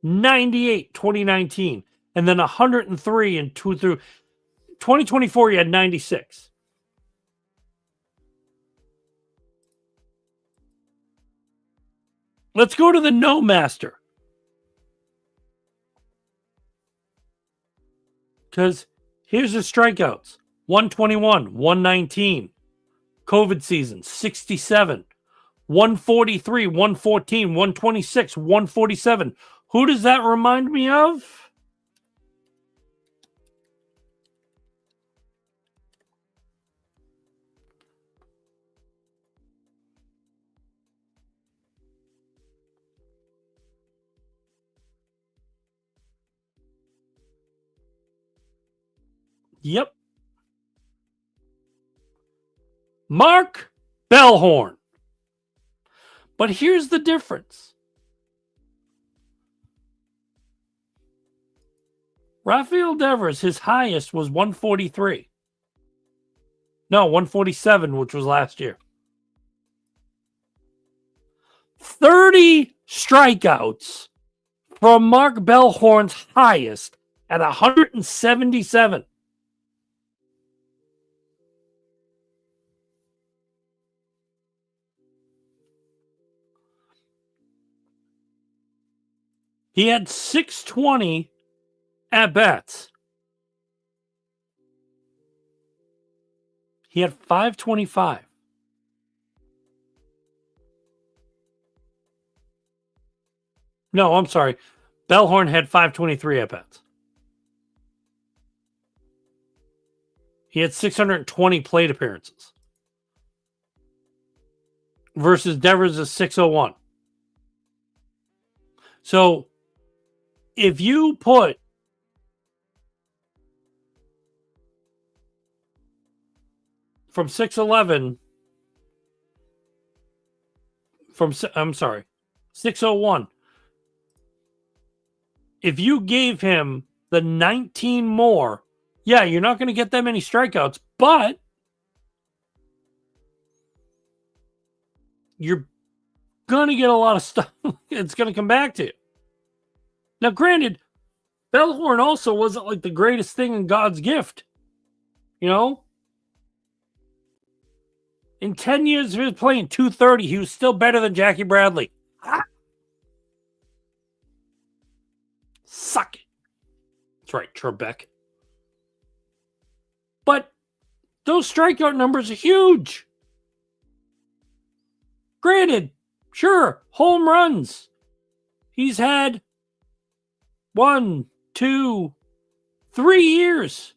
'98, 2019, and then 103 and 2 through 2024. He had 96. Let's go to the no master. Because here's the strikeouts: 121, 119. COVID season, 67. 143, 114, 126, 147. Who does that remind me of? Yep. Mark Bellhorn. But here's the difference. Rafael Devers, his highest was 143. No, 147, which was last year. 30 strikeouts from Mark Bellhorn's highest at 177. He had 620 at bats. He had 525. No, I'm sorry. Bellhorn had 523 at bats. He had 620 plate appearances versus Devers' 601. So if you put from 611 601, if you gave him the 19 more, yeah, you're not going to get that many strikeouts, but you're going to get a lot of stuff. It's going to come back to you. Now, granted, Bellhorn also wasn't like the greatest thing in God's gift. You know? In 10 years of his playing 230, he was still better than Jackie Bradley. Ah. Suck it. That's right, Trebek. But those strikeout numbers are huge. Granted, sure, home runs. He's had 1, 2, 3 years.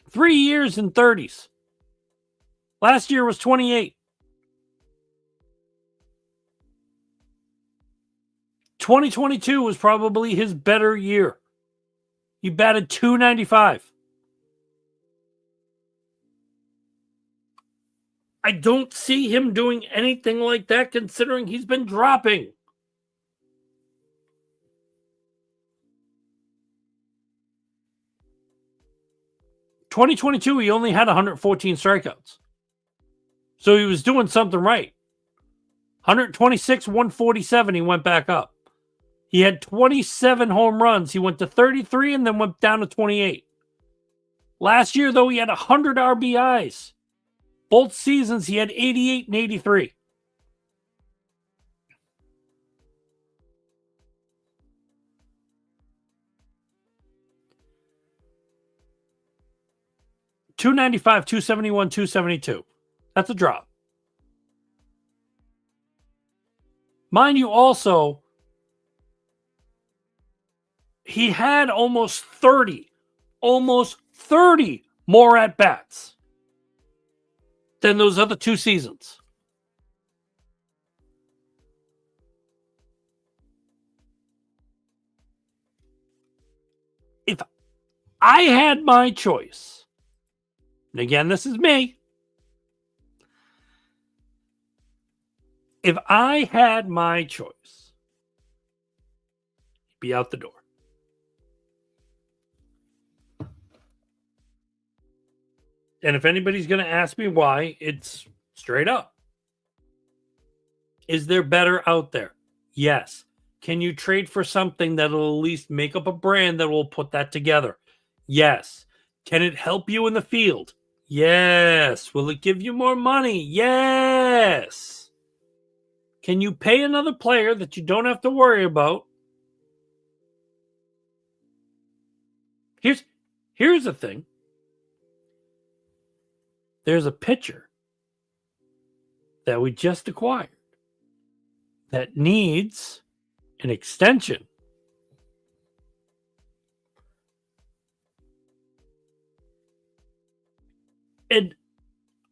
3 years in 30s. Last year was 28. 2022 was probably his better year. He batted .295. I don't see him doing anything like that considering he's been dropping. In 2022, he only had 114 strikeouts. So he was doing something right. 126, 147, he went back up. He had 27 home runs. He went to 33 and then went down to 28. Last year, though, he had 100 RBIs. Both seasons, he had 88 and 83. .295, 271, 272. That's a drop. Mind you, also, he had almost 30 more at bats than those other 2 seasons. If I had my choice, and again, this is me. If I had my choice, he'd be out the door. And if anybody's going to ask me why, it's straight up. Is there better out there? Yes. Can you trade for something that'll at least make up a brand that will put that together? Yes. Can it help you in the field? Yes. Will it give you more money? Yes. Can you pay another player that you don't have to worry about? Here's the thing. There's a pitcher that we just acquired that needs an extension. And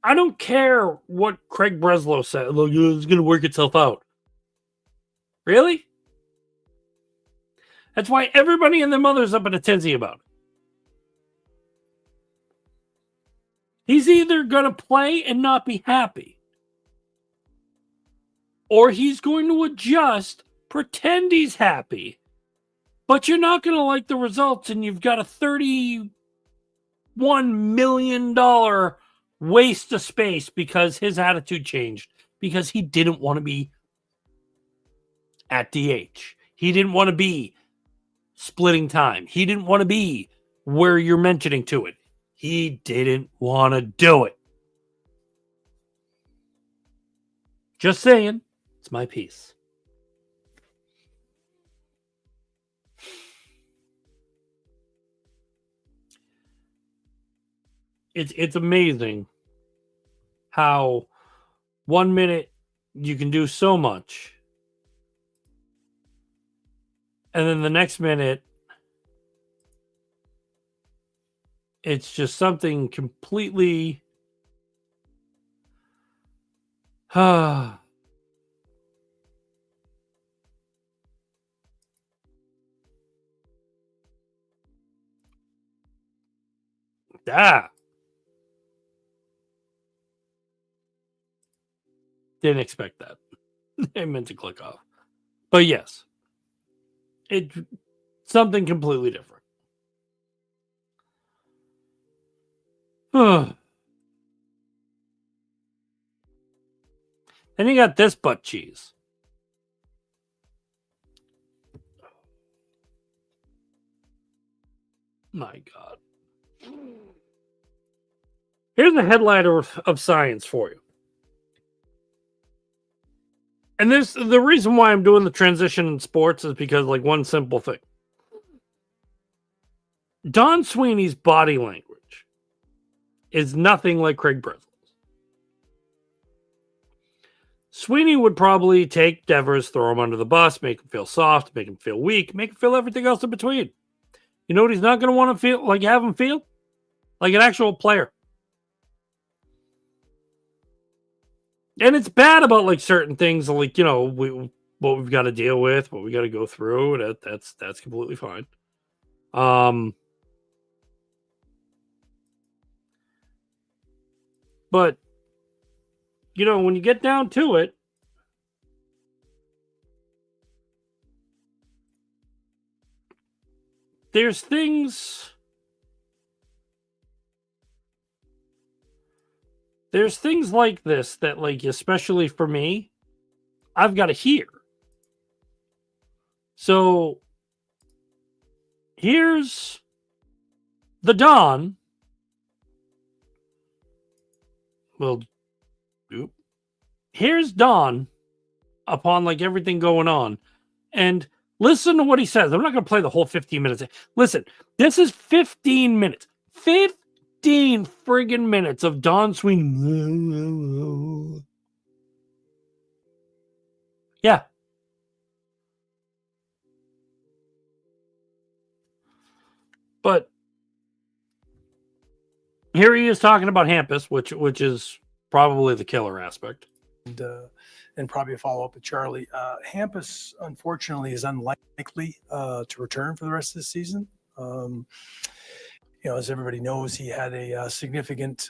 I don't care what Craig Breslow said. Look, it's going to work itself out. Really? That's why everybody and their mother's up in a tizzy about it. He's either going to play and not be happy, or he's going to adjust, pretend he's happy, but you're not going to like the results, and you've got a $31 million waste of space because his attitude changed, because he didn't want to be at DH. He didn't want to be splitting time. He didn't want to be where you're mentioning to it. He didn't want to do it. Just saying. It's my piece. It's amazing how 1 minute you can do so much, and then the next minute it's just something completely yeah. Didn't expect that. I meant to click off. But yes, it's something completely different. Then you got this butt cheese. My God. Here's a headline of science for you. And the reason why I'm doing the transition in sports is because, like, one simple thing. Don Sweeney's body language is nothing like Craig Breslow's. Sweeney would probably take Devers, throw him under the bus, make him feel soft, make him feel weak, make him feel everything else in between. You know what he's not going to want to feel? Like, have him feel? Like an actual player. And it's bad about, like, certain things, like, you know, what we've got to deal with, what we got to go through. That's completely fine. But, you know, when you get down to it, there's things like this that, like, especially for me, I've got to hear. So here's the Don. Well, here's Don upon, like, everything going on. And listen to what he says. I'm not going to play the whole 15 minutes. Listen, this is 15 minutes. 15 friggin' minutes of Don Sweeney. Yeah. But here he is talking about Hampus, which is probably the killer aspect. And probably a follow-up with Charlie. Hampus, unfortunately, is unlikely to return for the rest of the season. As everybody knows, he had a significant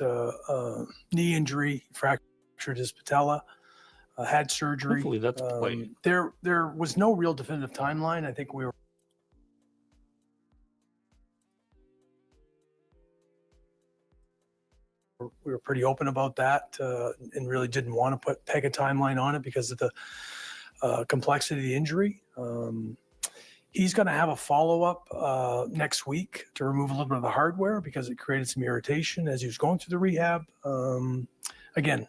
knee injury, fractured his patella, had surgery. Hopefully that's played. There was no real definitive timeline. I think we were pretty open about that and really didn't want to peg a timeline on it because of the complexity of the injury. He's going to have a follow-up next week to remove a little bit of the hardware because it created some irritation as he was going through the rehab. Again,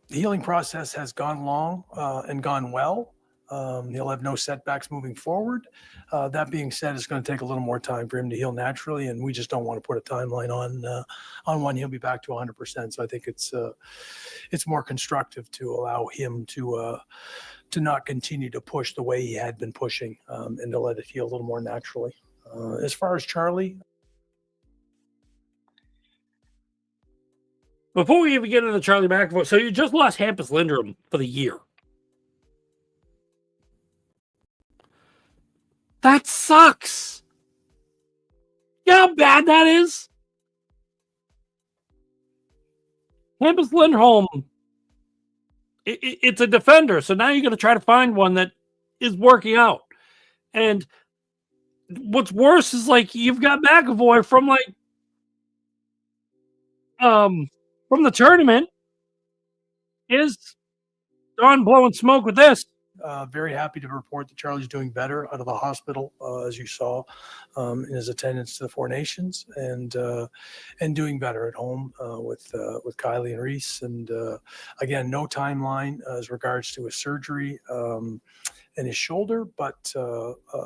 the healing process has gone long and gone well. He'll have no setbacks moving forward. That being said, it's going to take a little more time for him to heal naturally, and we just don't want to put a timeline on when he'll be back to 100%. So I think it's more constructive to allow him to not continue to push the way he had been pushing and to let it heal a little more naturally. As far as Charlie, before we even get into Charlie McAvoy, so you just lost Hampus Lindrum for the year. That sucks. You know how bad that is? Hampus Lindholm, it's a defender, so now you're going to try to find one that is working out. And what's worse is like you've got McAvoy from from the tournament is on blowing smoke with this. Very happy to report that Charlie's doing better out of the hospital, as you saw in his attendance to the Four Nations, and doing better at home with Kylie and Reese. And again, no timeline as regards to his surgery and his shoulder, but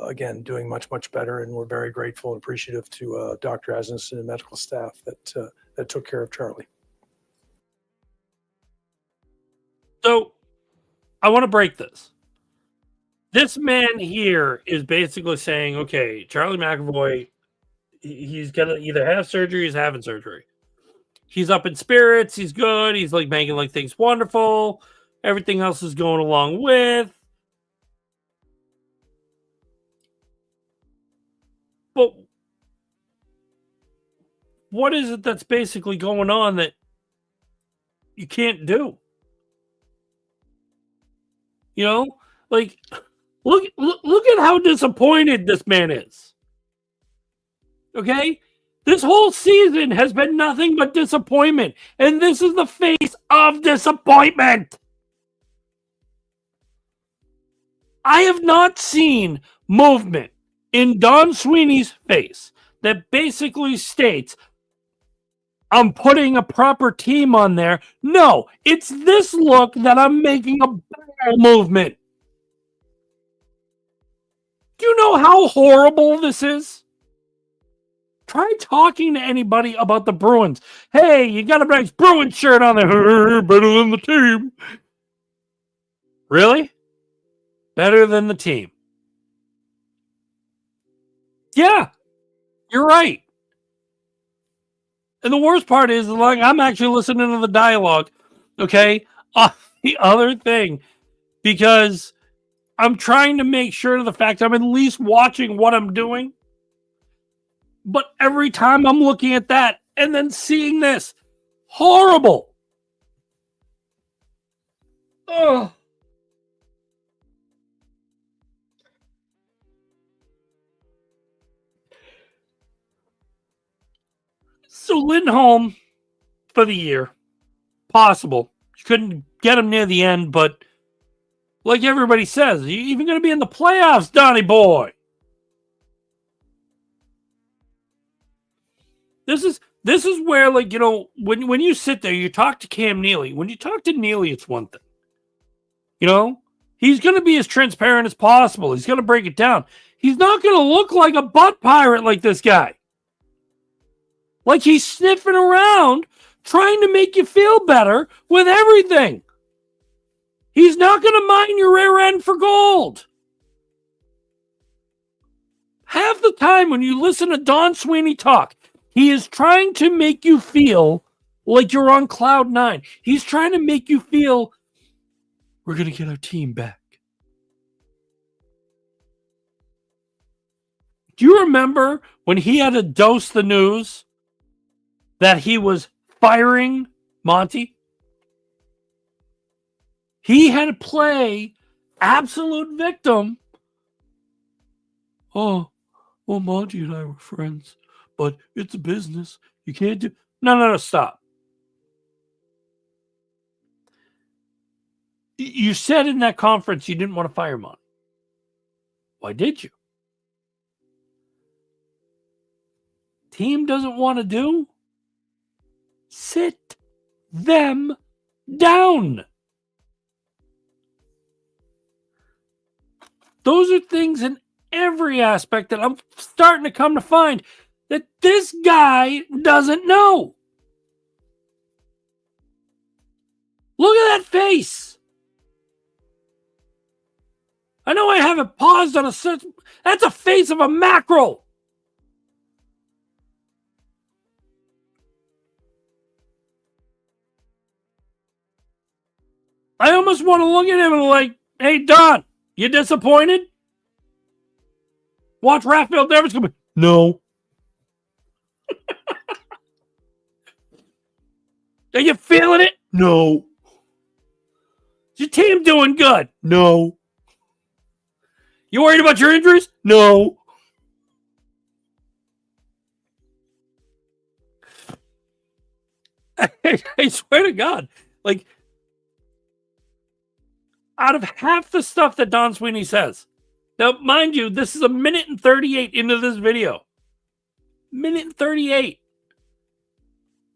again, doing much better. And we're very grateful and appreciative to Dr. Asmussen and medical staff that took care of Charlie. So I want to break this. This man here is basically saying, okay, Charlie McAvoy, he's going to either have surgery, he's having surgery. He's up in spirits, he's good, he's like making like things wonderful. Everything else is going along with. But what is it that's basically going on that you can't do? You know, like look at how disappointed this man is. Okay? This whole season has been nothing but disappointment, and this is the face of disappointment. I have not seen movement in Don Sweeney's face that basically states, I'm putting a proper team on there. No, it's this look that I'm making a bowel movement. Do you know how horrible this is? Try talking to anybody about the Bruins. Hey, you got a nice Bruins shirt on there. Better than the team. Really? Better than the team. Yeah, you're right. And the worst part is, like, I'm actually listening to the dialogue, okay, the other thing, because I'm trying to make sure of the fact I'm at least watching what I'm doing. But every time I'm looking at that and then seeing this, horrible. Ugh. So Lindholm for the year, possible. You couldn't get him near the end, but like everybody says, are you even going to be in the playoffs, Donnie boy? This is where, like, you know, when you sit there, you talk to Cam Neely. When you talk to Neely, it's one thing. You know, he's going to be as transparent as possible. He's going to break it down. He's not going to look like a butt pirate like this guy. Like he's sniffing around, trying to make you feel better with everything. He's not going to mine your rear end for gold. Have the time when you listen to Don Sweeney talk, he is trying to make you feel like you're on cloud nine. He's trying to make you feel we're going to get our team back. Do you remember when he had to dose the news that he was firing Monty? He had to play absolute victim. Oh, well, Monty and I were friends, but it's a business. You can't do... No, stop. You said in that conference you didn't want to fire Monty. Why did you? Team doesn't want to do? Sit them down. Those are things in every aspect that I'm starting to come to find that this guy doesn't know. Look at that face. I know I have it paused on a... That's a face of a mackerel. I almost want to look at him and like, hey, Don, you disappointed? Watch Rafael Devers come in. No. Are you feeling it? No. Is your team doing good? No. You worried about your injuries? No. I swear to God, like, out of half the stuff that Don Sweeney says. Now, mind you, this is a minute and 38 into this video. Minute and 38.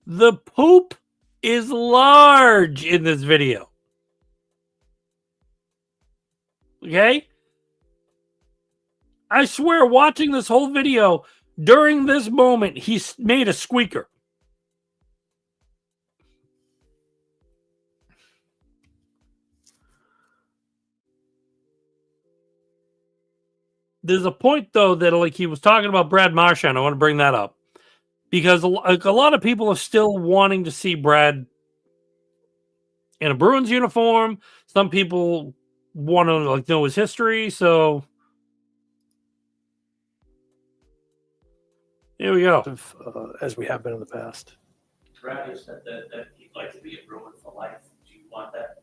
The poop is large in this video. Okay? I swear, watching this whole video, during this moment, he made a squeaker. There's a point, though, that like he was talking about Brad Marchand. I want to bring that up. Because like, a lot of people are still wanting to see Brad in a Bruins uniform. Some people want to like know his history. So here we go. As we have been in the past. Brad has said that he'd like to be a Bruin for life. Do you want that?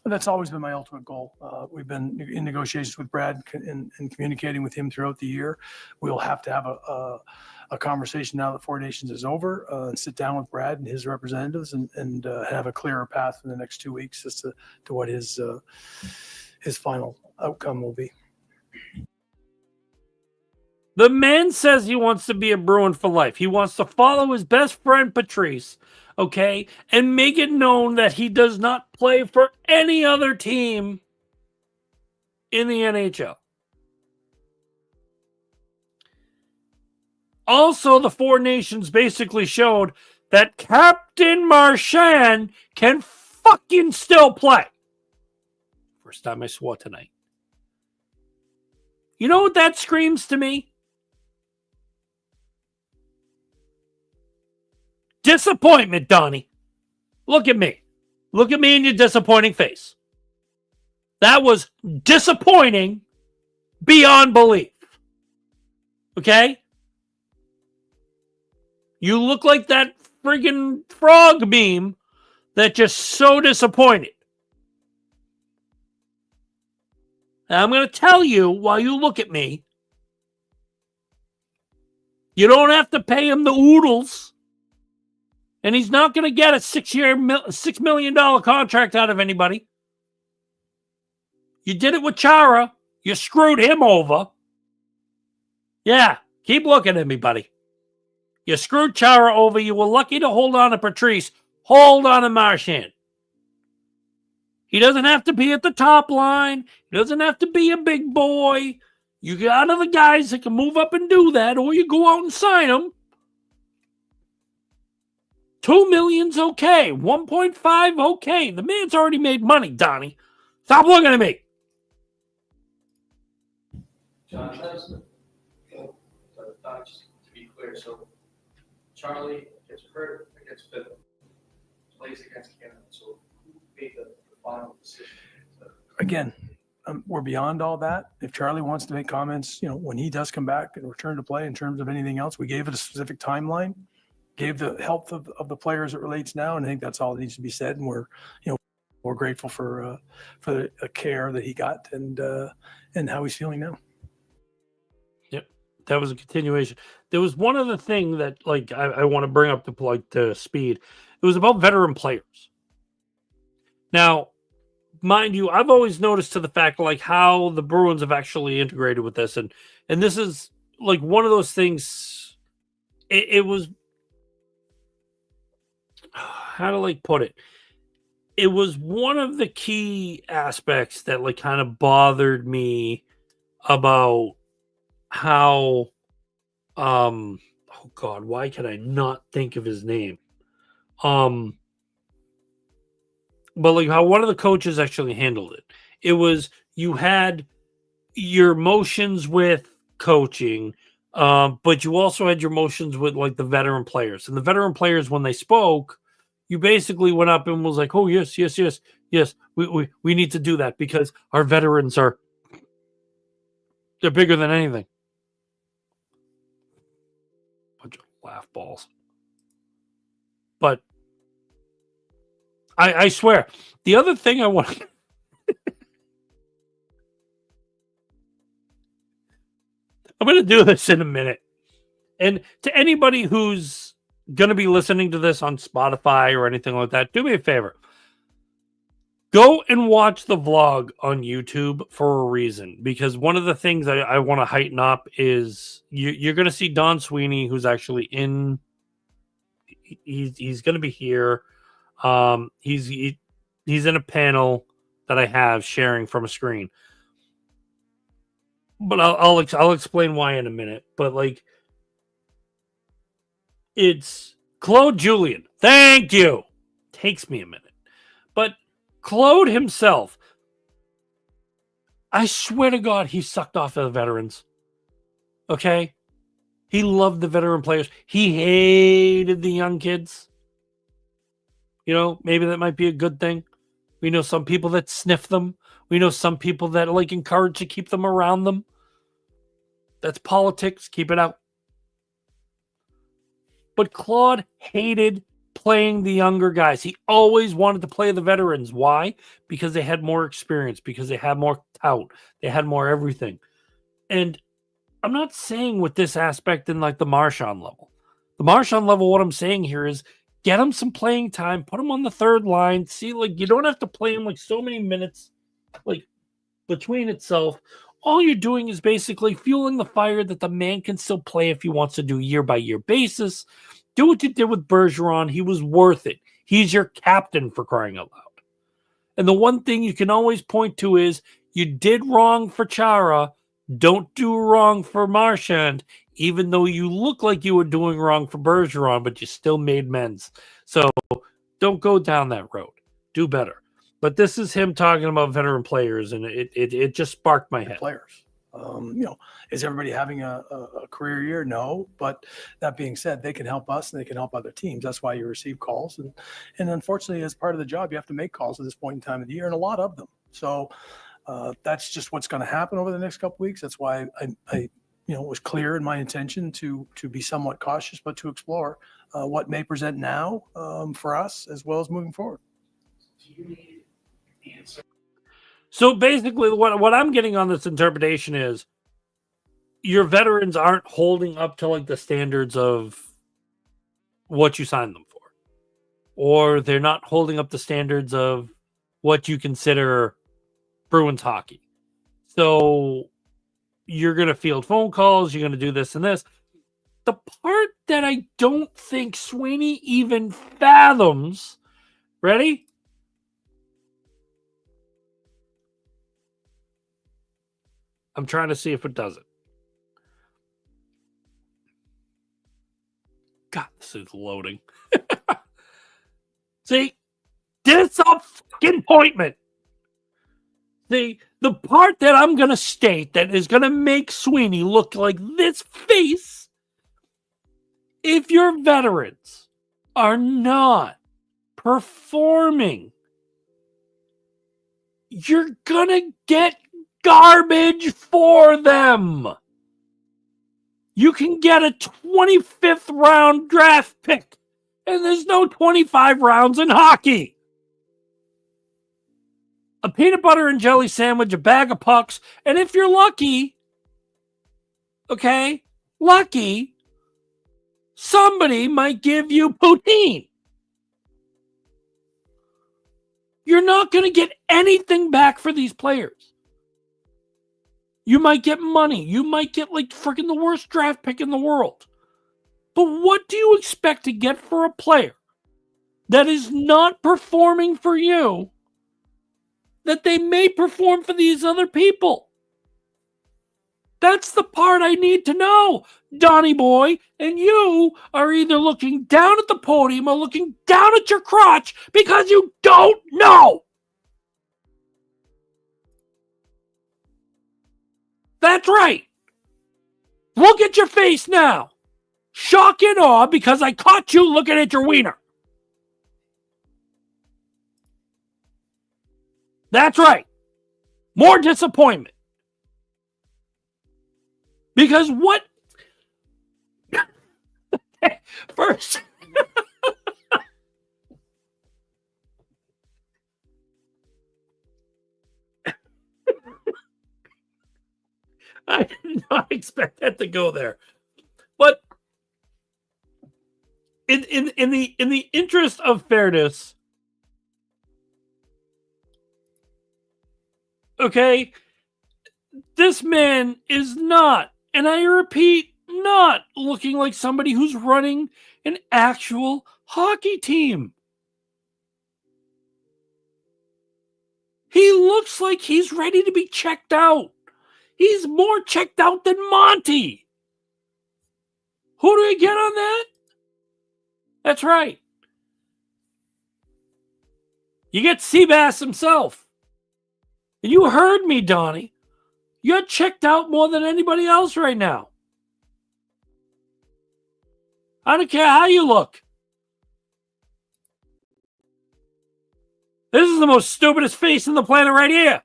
That's always been my ultimate goal. We've been in negotiations with Brad and communicating with him throughout the year. We'll have to have a conversation now that Four Nations is over and sit down with Brad and his representatives and have a clearer path in the next 2 weeks as to what his final outcome will be. The man says he wants to be a Bruin for life. He wants to follow his best friend, Patrice, okay, and make it known that he does not play for any other team in the NHL. Also, the Four Nations basically showed that Captain Marchand can fucking still play. First time I swore tonight. You know what that screams to me? Disappointment, Donnie. Look at me. Look at me in your disappointing face. That was disappointing beyond belief. Okay? You look like that friggin' frog meme that just so disappointed. Now, I'm going to tell you while you look at me, you don't have to pay him the oodles. And he's not going to get a $6 million contract out of anybody. You did it with Chara. You screwed him over. Yeah, keep looking at me, buddy. You screwed Chara over. You were lucky to hold on to Patrice. Hold on to Marchand. He doesn't have to be at the top line. He doesn't have to be a big boy. You got other guys that can move up and do that, or you go out and sign them. $2 million's okay. 1.5 okay. The man's already made money, Donnie. Stop looking at me. John, Just to be clear, so Charlie gets hurt against Finland, plays against Canada, so who made the final decision? Again, we're beyond all that. If Charlie wants to make comments, when he does come back and return to play in terms of anything else, we gave it a specific timeline, gave the health of the players it relates now, and I think that's all that needs to be said. And we're grateful for the care that he got and how he's feeling now. Yep, that was a continuation. There was one other thing that I want to bring up to speed. It was about veteran players. Now, mind you, I've always noticed to the fact how the Bruins have actually integrated with this, and this is one of those things. It was, how to put it? It was one of the key aspects that kind of bothered me about how oh God, why can I not think of his name? But how one of the coaches actually handled it. It was, you had your motions with coaching, but you also had your motions with the veteran players. And the veteran players, when they spoke, you basically went up and was like, oh, yes, we need to do that because our veterans they're bigger than anything. Bunch of laugh balls. But I swear, the other thing I want... I'm going to do this in a minute. And to anybody who's going to be listening to this on Spotify or anything like that, do me a favor. Go and watch the vlog on YouTube for a reason. Because one of the things I want to heighten up is you're going to see Don Sweeney, who's actually in... He's going to be here. He's in a panel that I have sharing from a screen. But I'll explain why in a minute. But it's Claude Julien. Thank you. Takes me a minute. But Claude himself, I swear to God, he sucked off of the veterans. Okay? He loved the veteran players. He hated the young kids. Maybe that might be a good thing. We know some people that sniff them. We know some people that encourage to keep them around them. That's politics. Keep it out. But Claude hated playing the younger guys. He always wanted to play the veterans. Why? Because they had more experience. Because they had more tout. They had more everything. And I'm not saying with this aspect in the Marchand level. The Marchand level, what I'm saying here is get him some playing time. Put him on the third line. See, you don't have to play him so many minutes between itself. All you're doing is basically fueling the fire that the man can still play if he wants to do year-by-year basis. Do what you did with Bergeron. He was worth it. He's your captain, for crying out loud. And the one thing you can always point to is you did wrong for Chara. Don't do wrong for Marchand, even though you look like you were doing wrong for Bergeron, but you still made amends. So don't go down that road. Do better. But this is him talking about veteran players, and it just sparked my head. Players. Is everybody having a career year? No. But that being said, they can help us and they can help other teams. That's why you receive calls. And unfortunately, as part of the job, you have to make calls at this point in time of the year, and a lot of them. So that's just what's going to happen over the next couple of weeks. That's why I was clear in my intention to be somewhat cautious, but to explore what may present now for us as well as moving forward. Do you need an answer? So basically, what I'm getting on this interpretation is your veterans aren't holding up to the standards of what you signed them for, or they're not holding up the standards of what you consider Bruins hockey. So you're going to field phone calls. You're going to do this and this. The part that I don't think Sweeney even fathoms. Ready? I'm trying to see if it does it. God, this is loading. See? Disappointment. See, The part that I'm going to state that is going to make Sweeney look like this face, if your veterans are not performing, you're going to get garbage for them. You can get a 25th round draft pick, and there's no 25 rounds in hockey. A peanut butter and jelly sandwich, a bag of pucks, and if you're lucky, somebody might give you poutine. You're not going to get anything back for these players. You might get money. You might get like freaking the worst draft pick in the world. But what do you expect to get for a player that is not performing for you that they may perform for these other people? That's the part I need to know, Donnie boy. And you are either looking down at the podium or looking down at your crotch because you don't know. That's right. Look at your face now. Shock and awe because I caught you looking at your wiener. That's right. More disappointment. Because what? First. I did not expect that to go there. But in the interest of fairness, okay, this man is not, and I repeat, not looking like somebody who's running an actual hockey team. He looks like he's ready to be checked out. He's more checked out than Monty. Who do we get on that? That's right. You get Seabass himself. And you heard me, Donnie. You're checked out more than anybody else right now. I don't care how you look. This is the most stupidest face on the planet right here.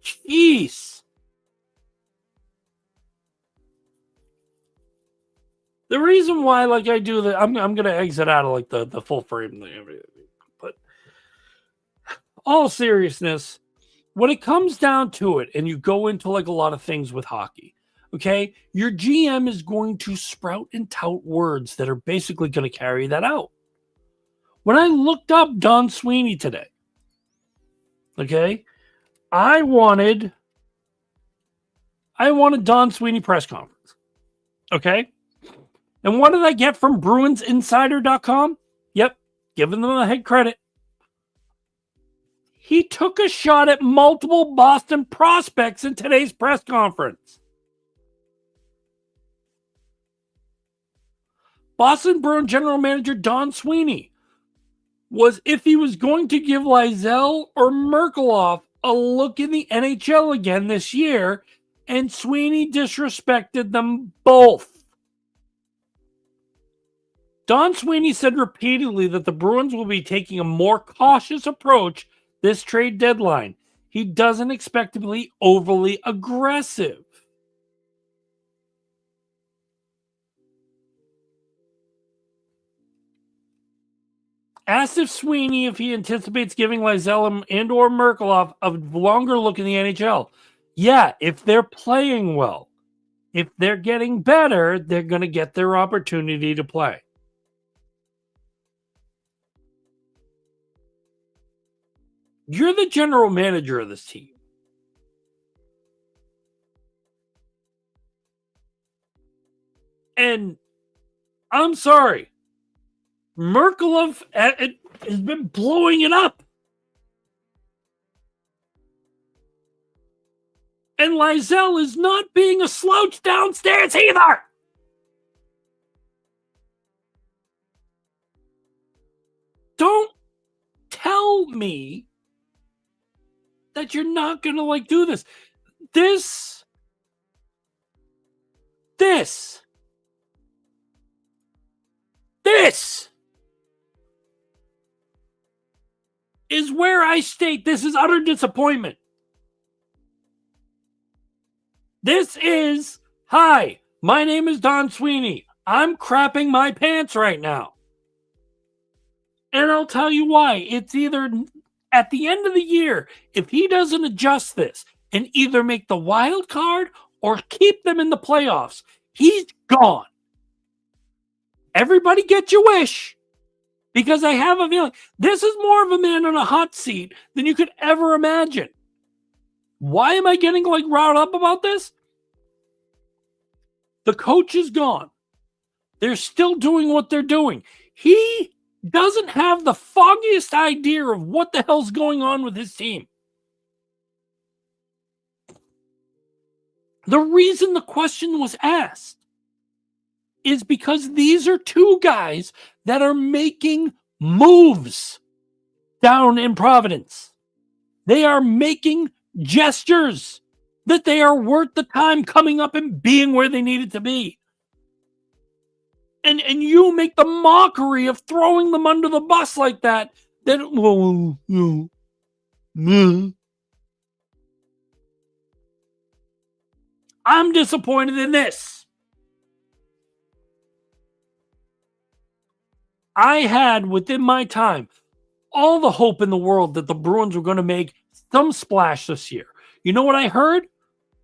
Jeez. The reason why, like, I do that, I'm gonna exit out of like the full frame thing, but all seriousness, when it comes down to it, and you go into like a lot of things with hockey, okay, your GM is going to sprout and tout words that are basically going to carry that out. When I looked up Don Sweeney today, okay, I wanted Don Sweeney press conference, okay. And what did I get from BruinsInsider.com? Yep, giving them a head credit. He took a shot at multiple Boston prospects in today's press conference. Boston Bruins general manager Don Sweeney was if he was going to give Lysell or Merkelhoff a look in the NHL again this year, and Sweeney disrespected them both. Don Sweeney said repeatedly that the Bruins will be taking a more cautious approach this trade deadline. He doesn't expect to be overly aggressive. Asked if Sweeney if he anticipates giving Lysell and or Merkelhoff a longer look in the NHL. Yeah, if they're playing well. If they're getting better, they're going to get their opportunity to play. You're the general manager of this team. And I'm sorry, Merkelhoff has been blowing it up. And Lysell is not being a slouch downstairs either. Don't tell me that you're not going to like do this. This is where I state this is utter disappointment. This is, hi, my name is Don Sweeney. I'm crapping my pants right now. And I'll tell you why. It's either at the end of the year, if he doesn't adjust this and either make the wild card or keep them in the playoffs, he's gone. Everybody get your wish. Because I have a feeling this is more of a man on a hot seat than you could ever imagine. Why am I getting like riled up about this? The coach is gone. They're still doing what they're doing. He doesn't have the foggiest idea of what the hell's going on with his team. The reason the question was asked is because these are two guys that are making moves down in Providence. They are making gestures that they are worth the time coming up and being where they needed to be. And you make the mockery of throwing them under the bus like that. I'm disappointed in this. I had, within my time, all the hope in the world that the Bruins were going to make some splash this year. You know what I heard?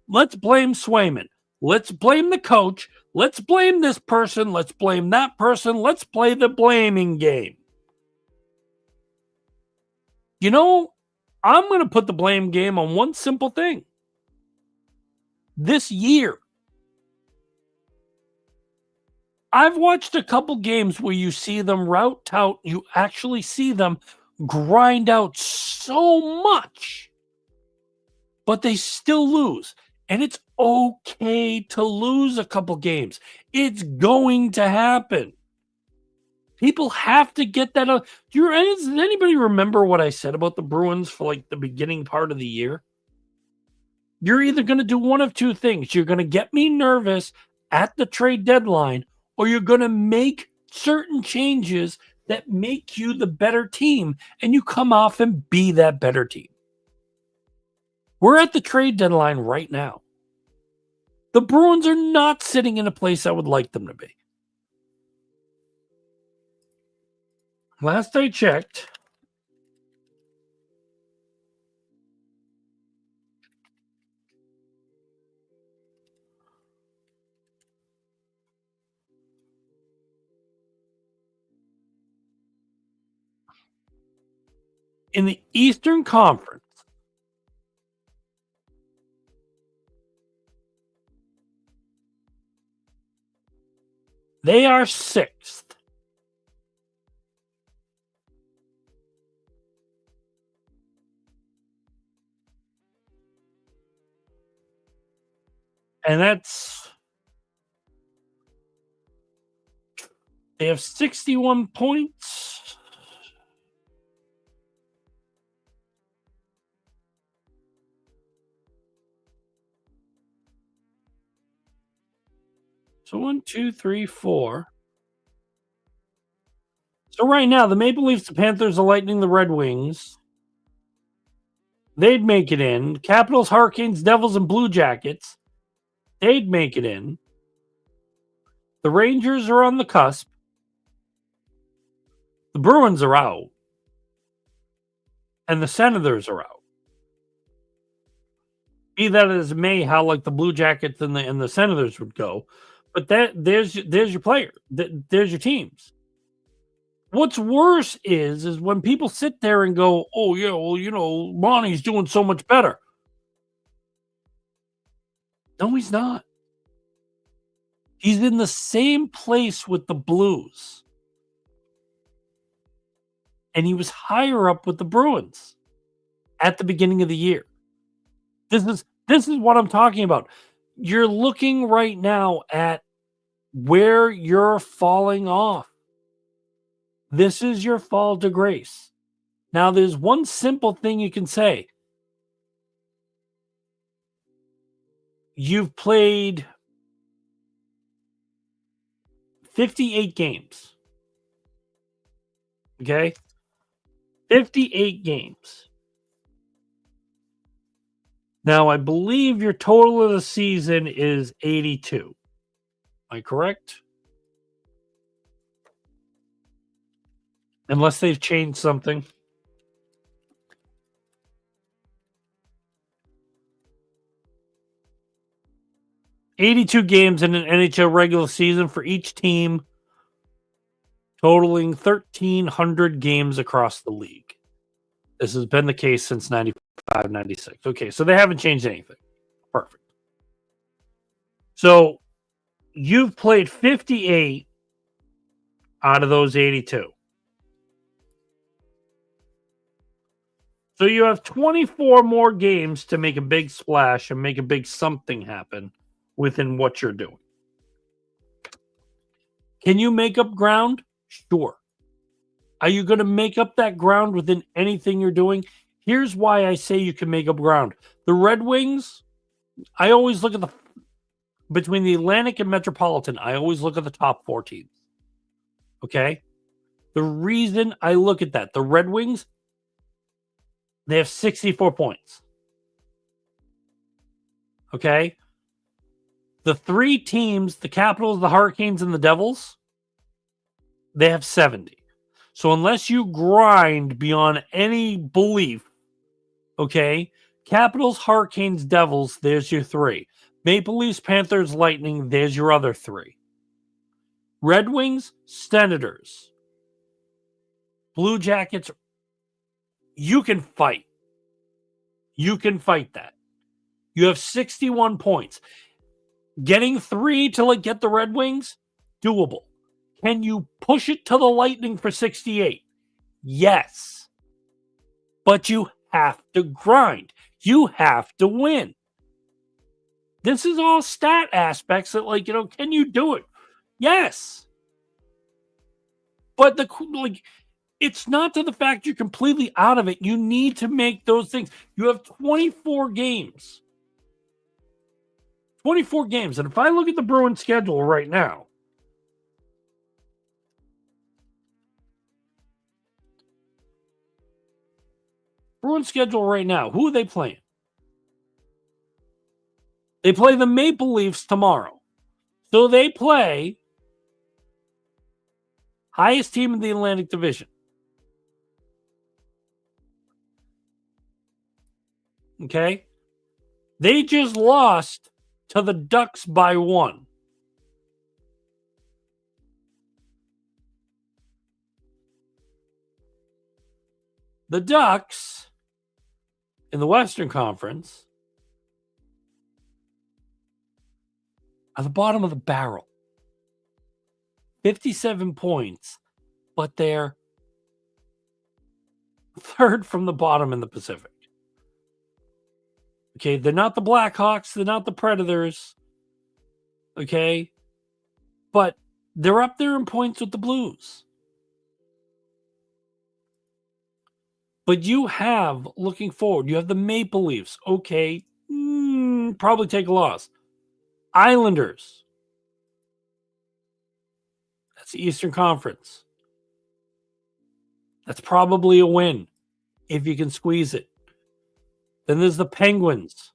Let's blame Swayman. Let's blame the coach. Let's blame this person. Let's blame that person. Let's play the blaming game. You know, I'm going to put the blame game on one simple thing. This year, I've watched a couple games where you see them route out. You actually see them grind out so much, but they still lose. And it's okay to lose a couple games. It's going to happen. People have to get that out. Does anybody remember what I said about the Bruins for like the beginning part of the year? You're either going to do one of two things. You're going to get me nervous at the trade deadline, or you're going to make certain changes that make you the better team, and you come off and be that better team. We're at the trade deadline right now. The Bruins are not sitting in a place I would like them to be. Last I checked, in the Eastern Conference, they are sixth. And they have 61 points. So 1, 2, 3, 4. So right now, the Maple Leafs, the Panthers, the Lightning, the Red Wings, they'd make it in. Capitals, Hurricanes, Devils, and Blue Jackets, they'd make it in. The Rangers are on the cusp. The Bruins are out. And the Senators are out. Be that as it may, how like the Blue Jackets and the Senators would go. But there's your player. There's your teams. What's worse is when people sit there and go, oh, yeah, well, you know, Ronnie's doing so much better. No, he's not. He's in the same place with the Blues. And he was higher up with the Bruins at the beginning of the year. This is what I'm talking about. You're looking right now at where you're falling off. This is your fall to grace. Now, there's one simple thing you can say. you've played 58 games. Okay? 58 games. Now, I believe your total of the season is 82. Am I correct? Unless they've changed something. "82 games in an NHL regular season for each team, totaling 1,300 games across the league." This has been the case since 95, 96. Okay, so they haven't changed anything. Perfect. So you've played 58 out of those 82. So you have 24 more games to make a big splash and make a big something happen within what you're doing. Can you make up ground? Sure. Are you going to make up that ground within anything you're doing? Here's why I say you can make up ground. The Red Wings, I always look at between the Atlantic and Metropolitan, I always look at the top 4 teams. Okay? The reason I look at that, the Red Wings, they have 64 points. Okay? The 3 teams, the Capitals, the Hurricanes, and the Devils, they have 70. So unless you grind beyond any belief, okay, Capitals, Hurricanes, Devils, there's your 3. Maple Leafs, Panthers, Lightning, there's your other 3. Red Wings, Senators, Blue Jackets, you can fight. You can fight that. You have 61 points. Getting 3 to get the Red Wings, doable. Can you push it to the Lightning for 68? Yes. But you have to grind. You have to win. This is all stat aspects that, can you do it? Yes. But it's not to the fact you're completely out of it. You need to make those things. You have 24 games. 24 games. And if I look at the Bruins schedule right now, who are they playing? They play the Maple Leafs tomorrow. So they play highest team in the Atlantic Division. Okay? They just lost to the Ducks by 1. The Ducks in the Western Conference are the bottom of the barrel. 57 points, but they're 3rd from the bottom in the Pacific. Okay, they're not the Blackhawks, they're not the Predators. Okay? But they're up there in points with the Blues. But you have, looking forward, you have the Maple Leafs. Okay, probably take a loss. Islanders. That's the Eastern Conference. That's probably a win if you can squeeze it. Then there's the Penguins.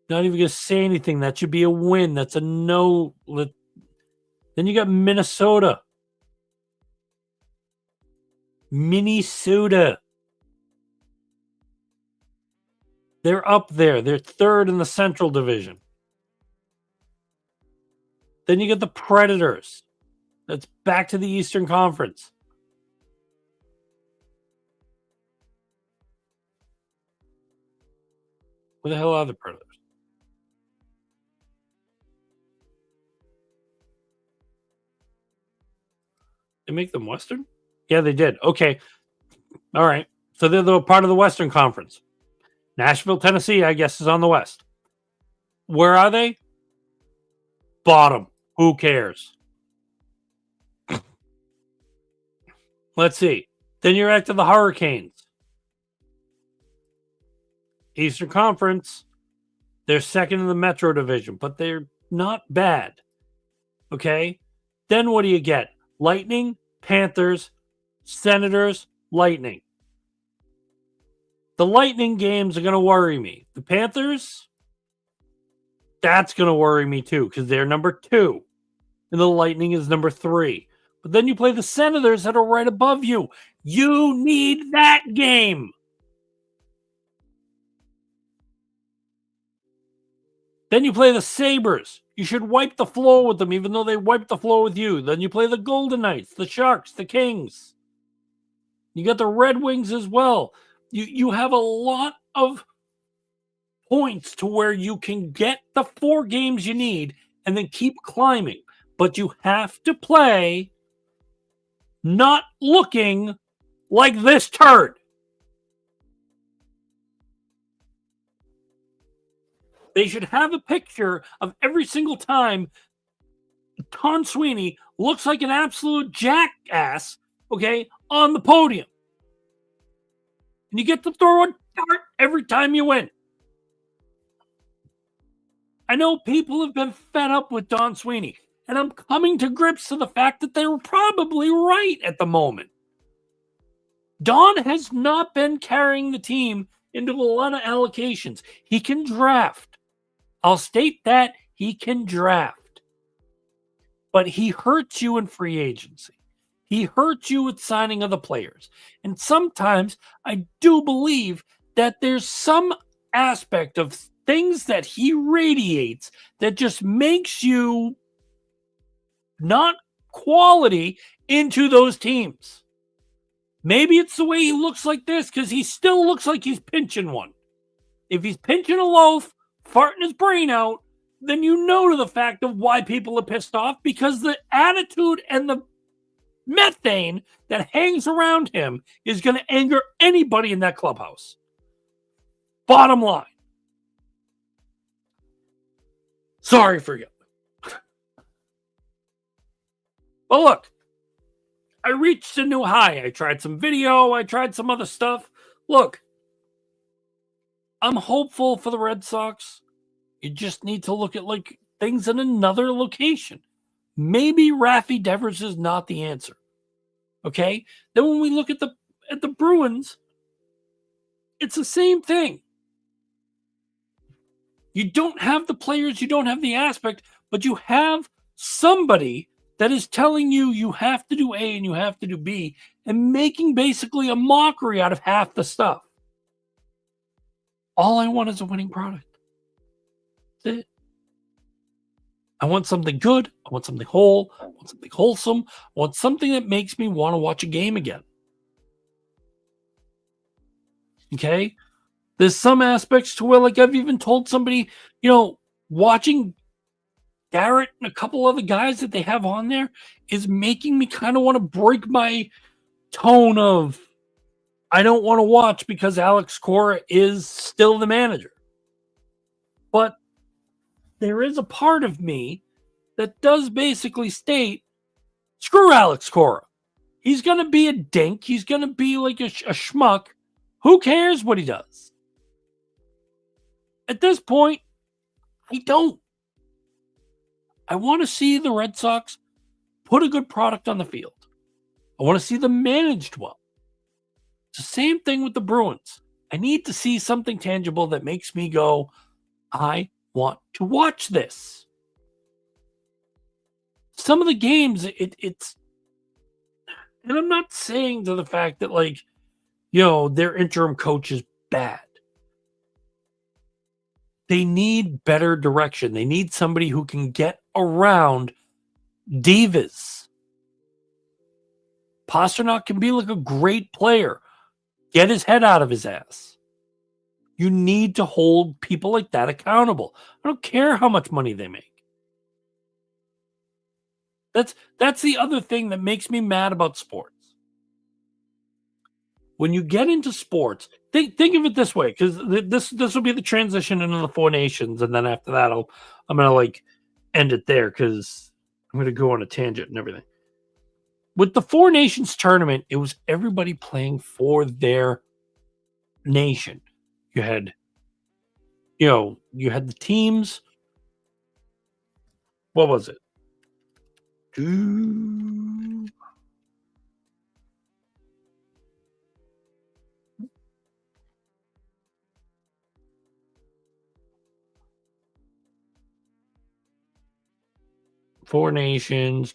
Not even going to say anything. That should be a win. That's a no. Then you got Minnesota. They're up there. They're 3rd in the Central Division. Then you get the Predators. That's back to the Eastern Conference. Where the hell are the Predators? They make them Western? Yeah, they did. Okay. All right. So they're the part of the Western Conference. Nashville, Tennessee, I guess, is on the West. Where are they? Bottom. Who cares? Let's see. Then you're back to the Hurricanes. Eastern Conference. They're second in the Metro Division, but they're not bad. Okay? Then what do you get? Lightning, Panthers, Senators, Lightning. The Lightning games are going to worry me. The Panthers, that's going to worry me too because they're number 2. And the Lightning is number 3. But then you play the Senators that are right above you. You need that game. Then you play the Sabres. You should wipe the floor with them, even though they wiped the floor with you. Then you play the Golden Knights, the Sharks, the Kings. You got the Red Wings as well. You have a lot of points to where you can get the 4 games you need and then keep climbing. But you have to play not looking like this turd. They should have a picture of every single time Tom Sweeney looks like an absolute jackass, okay, on the podium. And you get to throw a dart every time you win. I know people have been fed up with Don Sweeney, and I'm coming to grips to the fact that they were probably right at the moment. Don has not been carrying the team into a lot of allocations. He can draft. I'll state that he can draft. But he hurts you in free agency. He hurts you with signing other players. And sometimes I do believe that there's some aspect of things that he radiates that just makes you not quality into those teams. Maybe it's the way he looks like this because he still looks like he's pinching one. If he's pinching a loaf, farting his brain out, then you know to the fact of why people are pissed off because the attitude and the methane that hangs around him is going to anger anybody in that clubhouse. Bottom line. Sorry for you. But look, I reached a new high. I tried some video. I tried some other stuff. Look, I'm hopeful for the Red Sox. You just need to look at like things in another location. Maybe Raffy Devers is not the answer. Okay? Then when we look at the Bruins, it's the same thing. You don't have the players, you don't have the aspect, but you have somebody that is telling you you have to do A and you have to do B and making basically a mockery out of half the stuff. All I want is a winning product. That's it. I want something good. I want something whole. I want something wholesome. I want something that makes me want to watch a game again. Okay? There's some aspects to where, like, I've even told somebody, watching Garrett and a couple other guys that they have on there is making me kind of want to break my tone of I don't want to watch because Alex Cora is still the manager. But there is a part of me that does basically state, screw Alex Cora. He's going to be a dink. He's going to be like a schmuck. Who cares what he does? At this point, I don't. I want to see the Red Sox put a good product on the field. I want to see them managed well. It's the same thing with the Bruins. I need to see something tangible that makes me go, I want to watch this. Some of the games, it's, and I'm not saying to the fact that, like, their interim coach is bad. They need better direction. They need somebody who can get around divas. Pasternak can be like a great player. Get his head out of his ass. You need to hold people like that accountable. I don't care how much money they make. That's the other thing that makes me mad about sports. When you get into sports, think of it this way, because this will be the transition into the Four Nations, and then after that, I'm gonna end it there because I'm gonna go on a tangent and everything. With the Four Nations tournament, it was everybody playing for their nation. You had you had the teams. What was it? Four nations.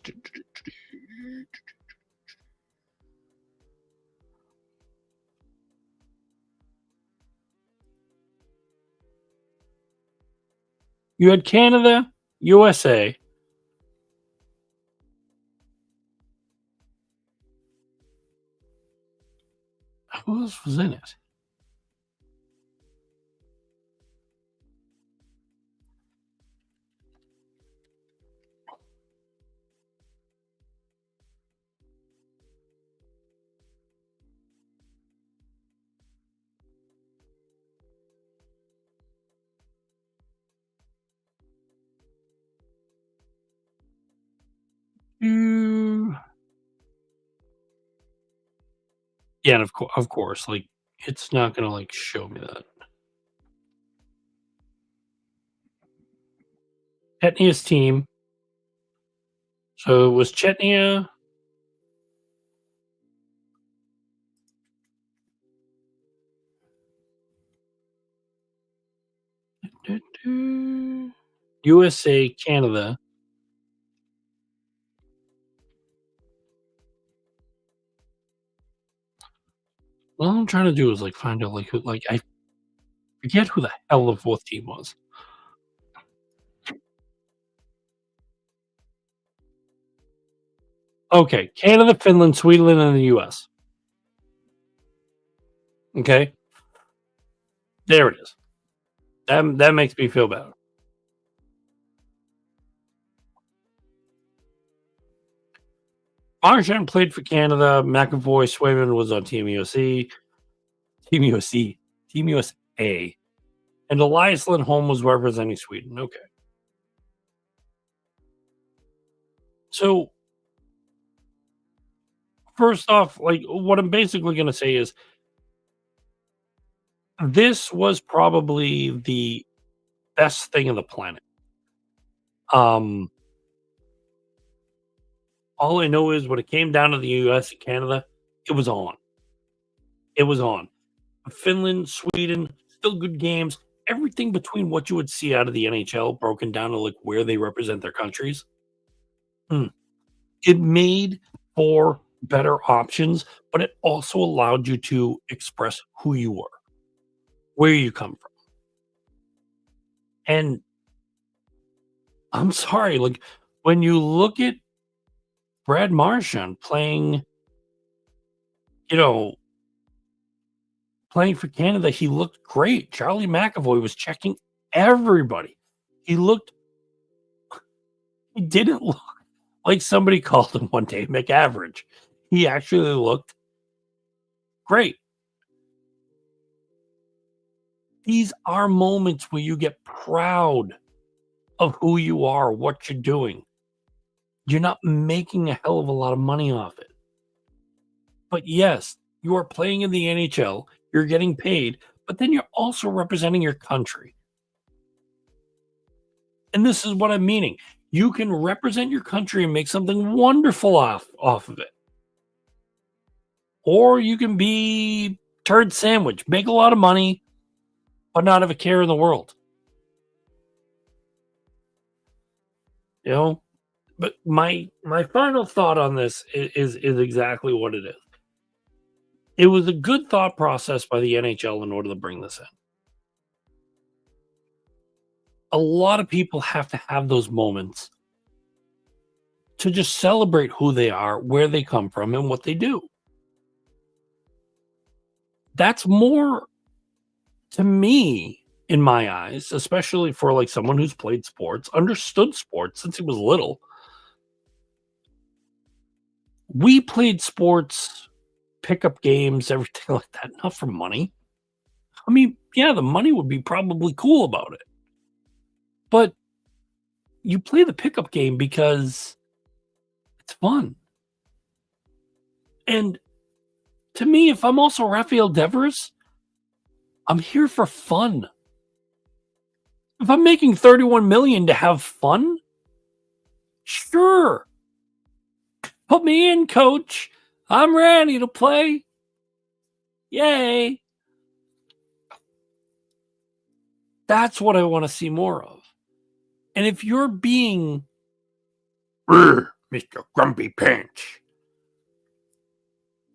You had Canada, USA. Who else was in it? Yeah, and of course, like it's not gonna like show me that. Chetnia's team. So it was Chetnia. USA, Canada. All I'm trying to do is like find out like who, like I forget who the hell the fourth team was. Okay, Canada, Finland, Sweden, and the US. Okay, there it is. That makes me feel better. Marchand played for Canada. McAvoy Swayman was on Team USA. Team USA. Team USA. And Elias Lindholm was representing Sweden. Okay. So, first off, like what I'm basically going to say is this was probably the best thing on the planet. All I know is when it came down to the US and Canada, it was on. It was on. Finland, Sweden, still good games. Everything between what you would see out of the NHL broken down to like where they represent their countries. It made for better options, but it also allowed you to express who you were, where you come from. And I'm sorry, like when you look at Brad Marchand playing, you know, playing for Canada, he looked great. Charlie McAvoy was checking everybody. He didn't look like somebody called him one day McAverage. He actually looked great. These are moments where you get proud of who you are, what you're doing. You're not making a hell of a lot of money off it. But yes, you are playing in the NHL, you're getting paid, but then you're also representing your country. And this is what I'm meaning. You can represent your country and make something wonderful off of it. Or you can be turd sandwich, make a lot of money, but not have a care in the world. You know? But my final thought on this is exactly what it is. It was a good thought process by the NHL in order to bring this in. A lot of people have to have those moments to just celebrate who they are, where they come from, and what they do. That's more to me, in my eyes, especially for like someone who's played sports, understood sports since he was little. We played sports, pickup games, everything like that, not for money. I mean, yeah, the money would be probably cool about it. But you play the pickup game because it's fun. And to me, if I'm also Rafael Devers, I'm here for fun. If I'm making $31 million to have fun, sure. Put me in, coach. I'm ready to play. Yay. That's what I want to see more of. And if you're being Mr. Grumpy Pants,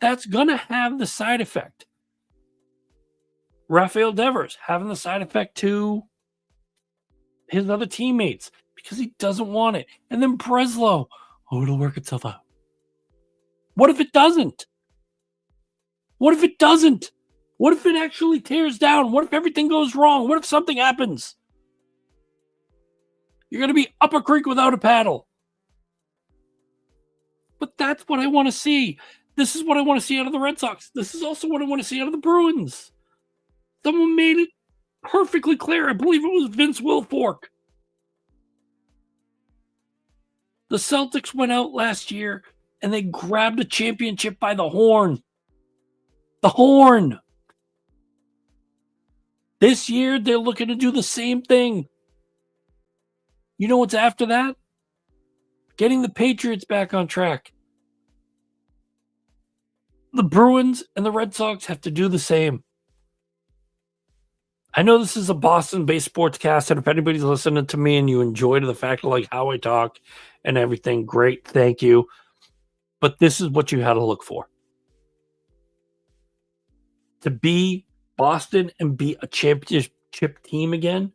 that's going to have the side effect. Rafael Devers having the side effect to his other teammates because he doesn't want it. And then Breslow, it'll work itself out. What if it doesn't? What if it doesn't? What if it actually tears down? What if everything goes wrong? What if something happens? You're going to be up a creek without a paddle. But that's what I want to see. This is what I want to see out of the Red Sox. This is also what I want to see out of the Bruins. Someone made it perfectly clear. I believe it was Vince Wilfork. The Celtics went out last year and they grabbed the championship by the horn. The horn. This year, they're looking to do the same thing. You know what's after that? Getting the Patriots back on track. The Bruins and the Red Sox have to do the same. I know this is a Boston-based sportscast, and if anybody's listening to me and you enjoyed the fact of like how I talk and everything, great, thank you. But this is what you had to look for. To be Boston and be a championship team again,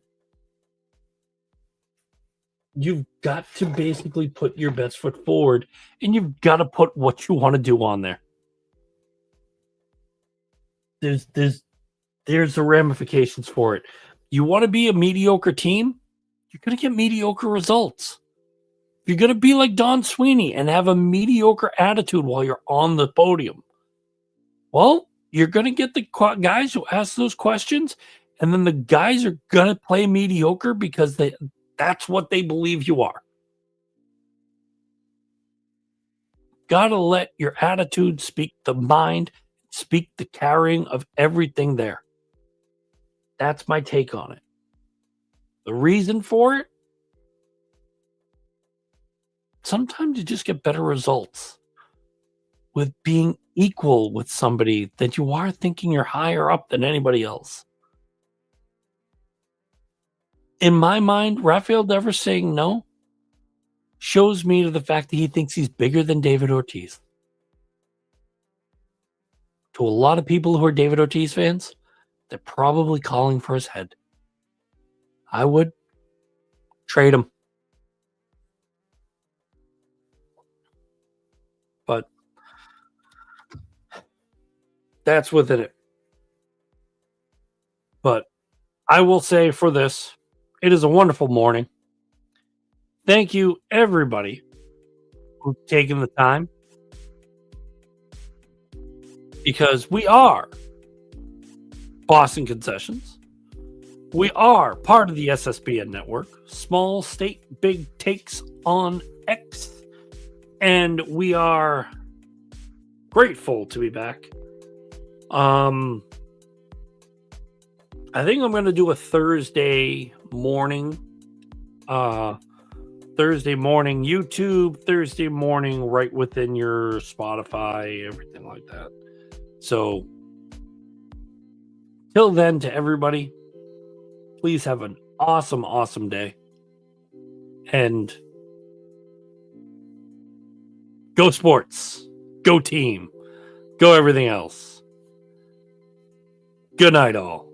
you've got to basically put your best foot forward, and you've got to put what you want to do on there. There's the ramifications for it. You want to be a mediocre team, you're going to get mediocre results. If you're going to be like Don Sweeney and have a mediocre attitude while you're on the podium, well, you're going to get the guys who ask those questions, and then the guys are going to play mediocre because that's what they believe you are. Got to let your attitude speak the mind, speak the carrying of everything there. That's my take on it. The reason for it? Sometimes you just get better results with being equal with somebody that you are thinking you're higher up than anybody else. In my mind, Rafael Devers saying no shows me to the fact that he thinks he's bigger than David Ortiz. To a lot of people who are David Ortiz fans, they're probably calling for his head. I would trade him. But that's within it. But I will say for this, it is a wonderful morning. Thank you, everybody, who've taken the time. Because we are Boston Concessions. We are part of the SSBN network. Small State Big Takes on X. And we are grateful to be back. I think I'm going to do a Thursday morning YouTube, Thursday morning right within your Spotify, everything like that. So, till then, to everybody, please have an awesome, awesome day. And go sports, go team, go everything else. Good night, all.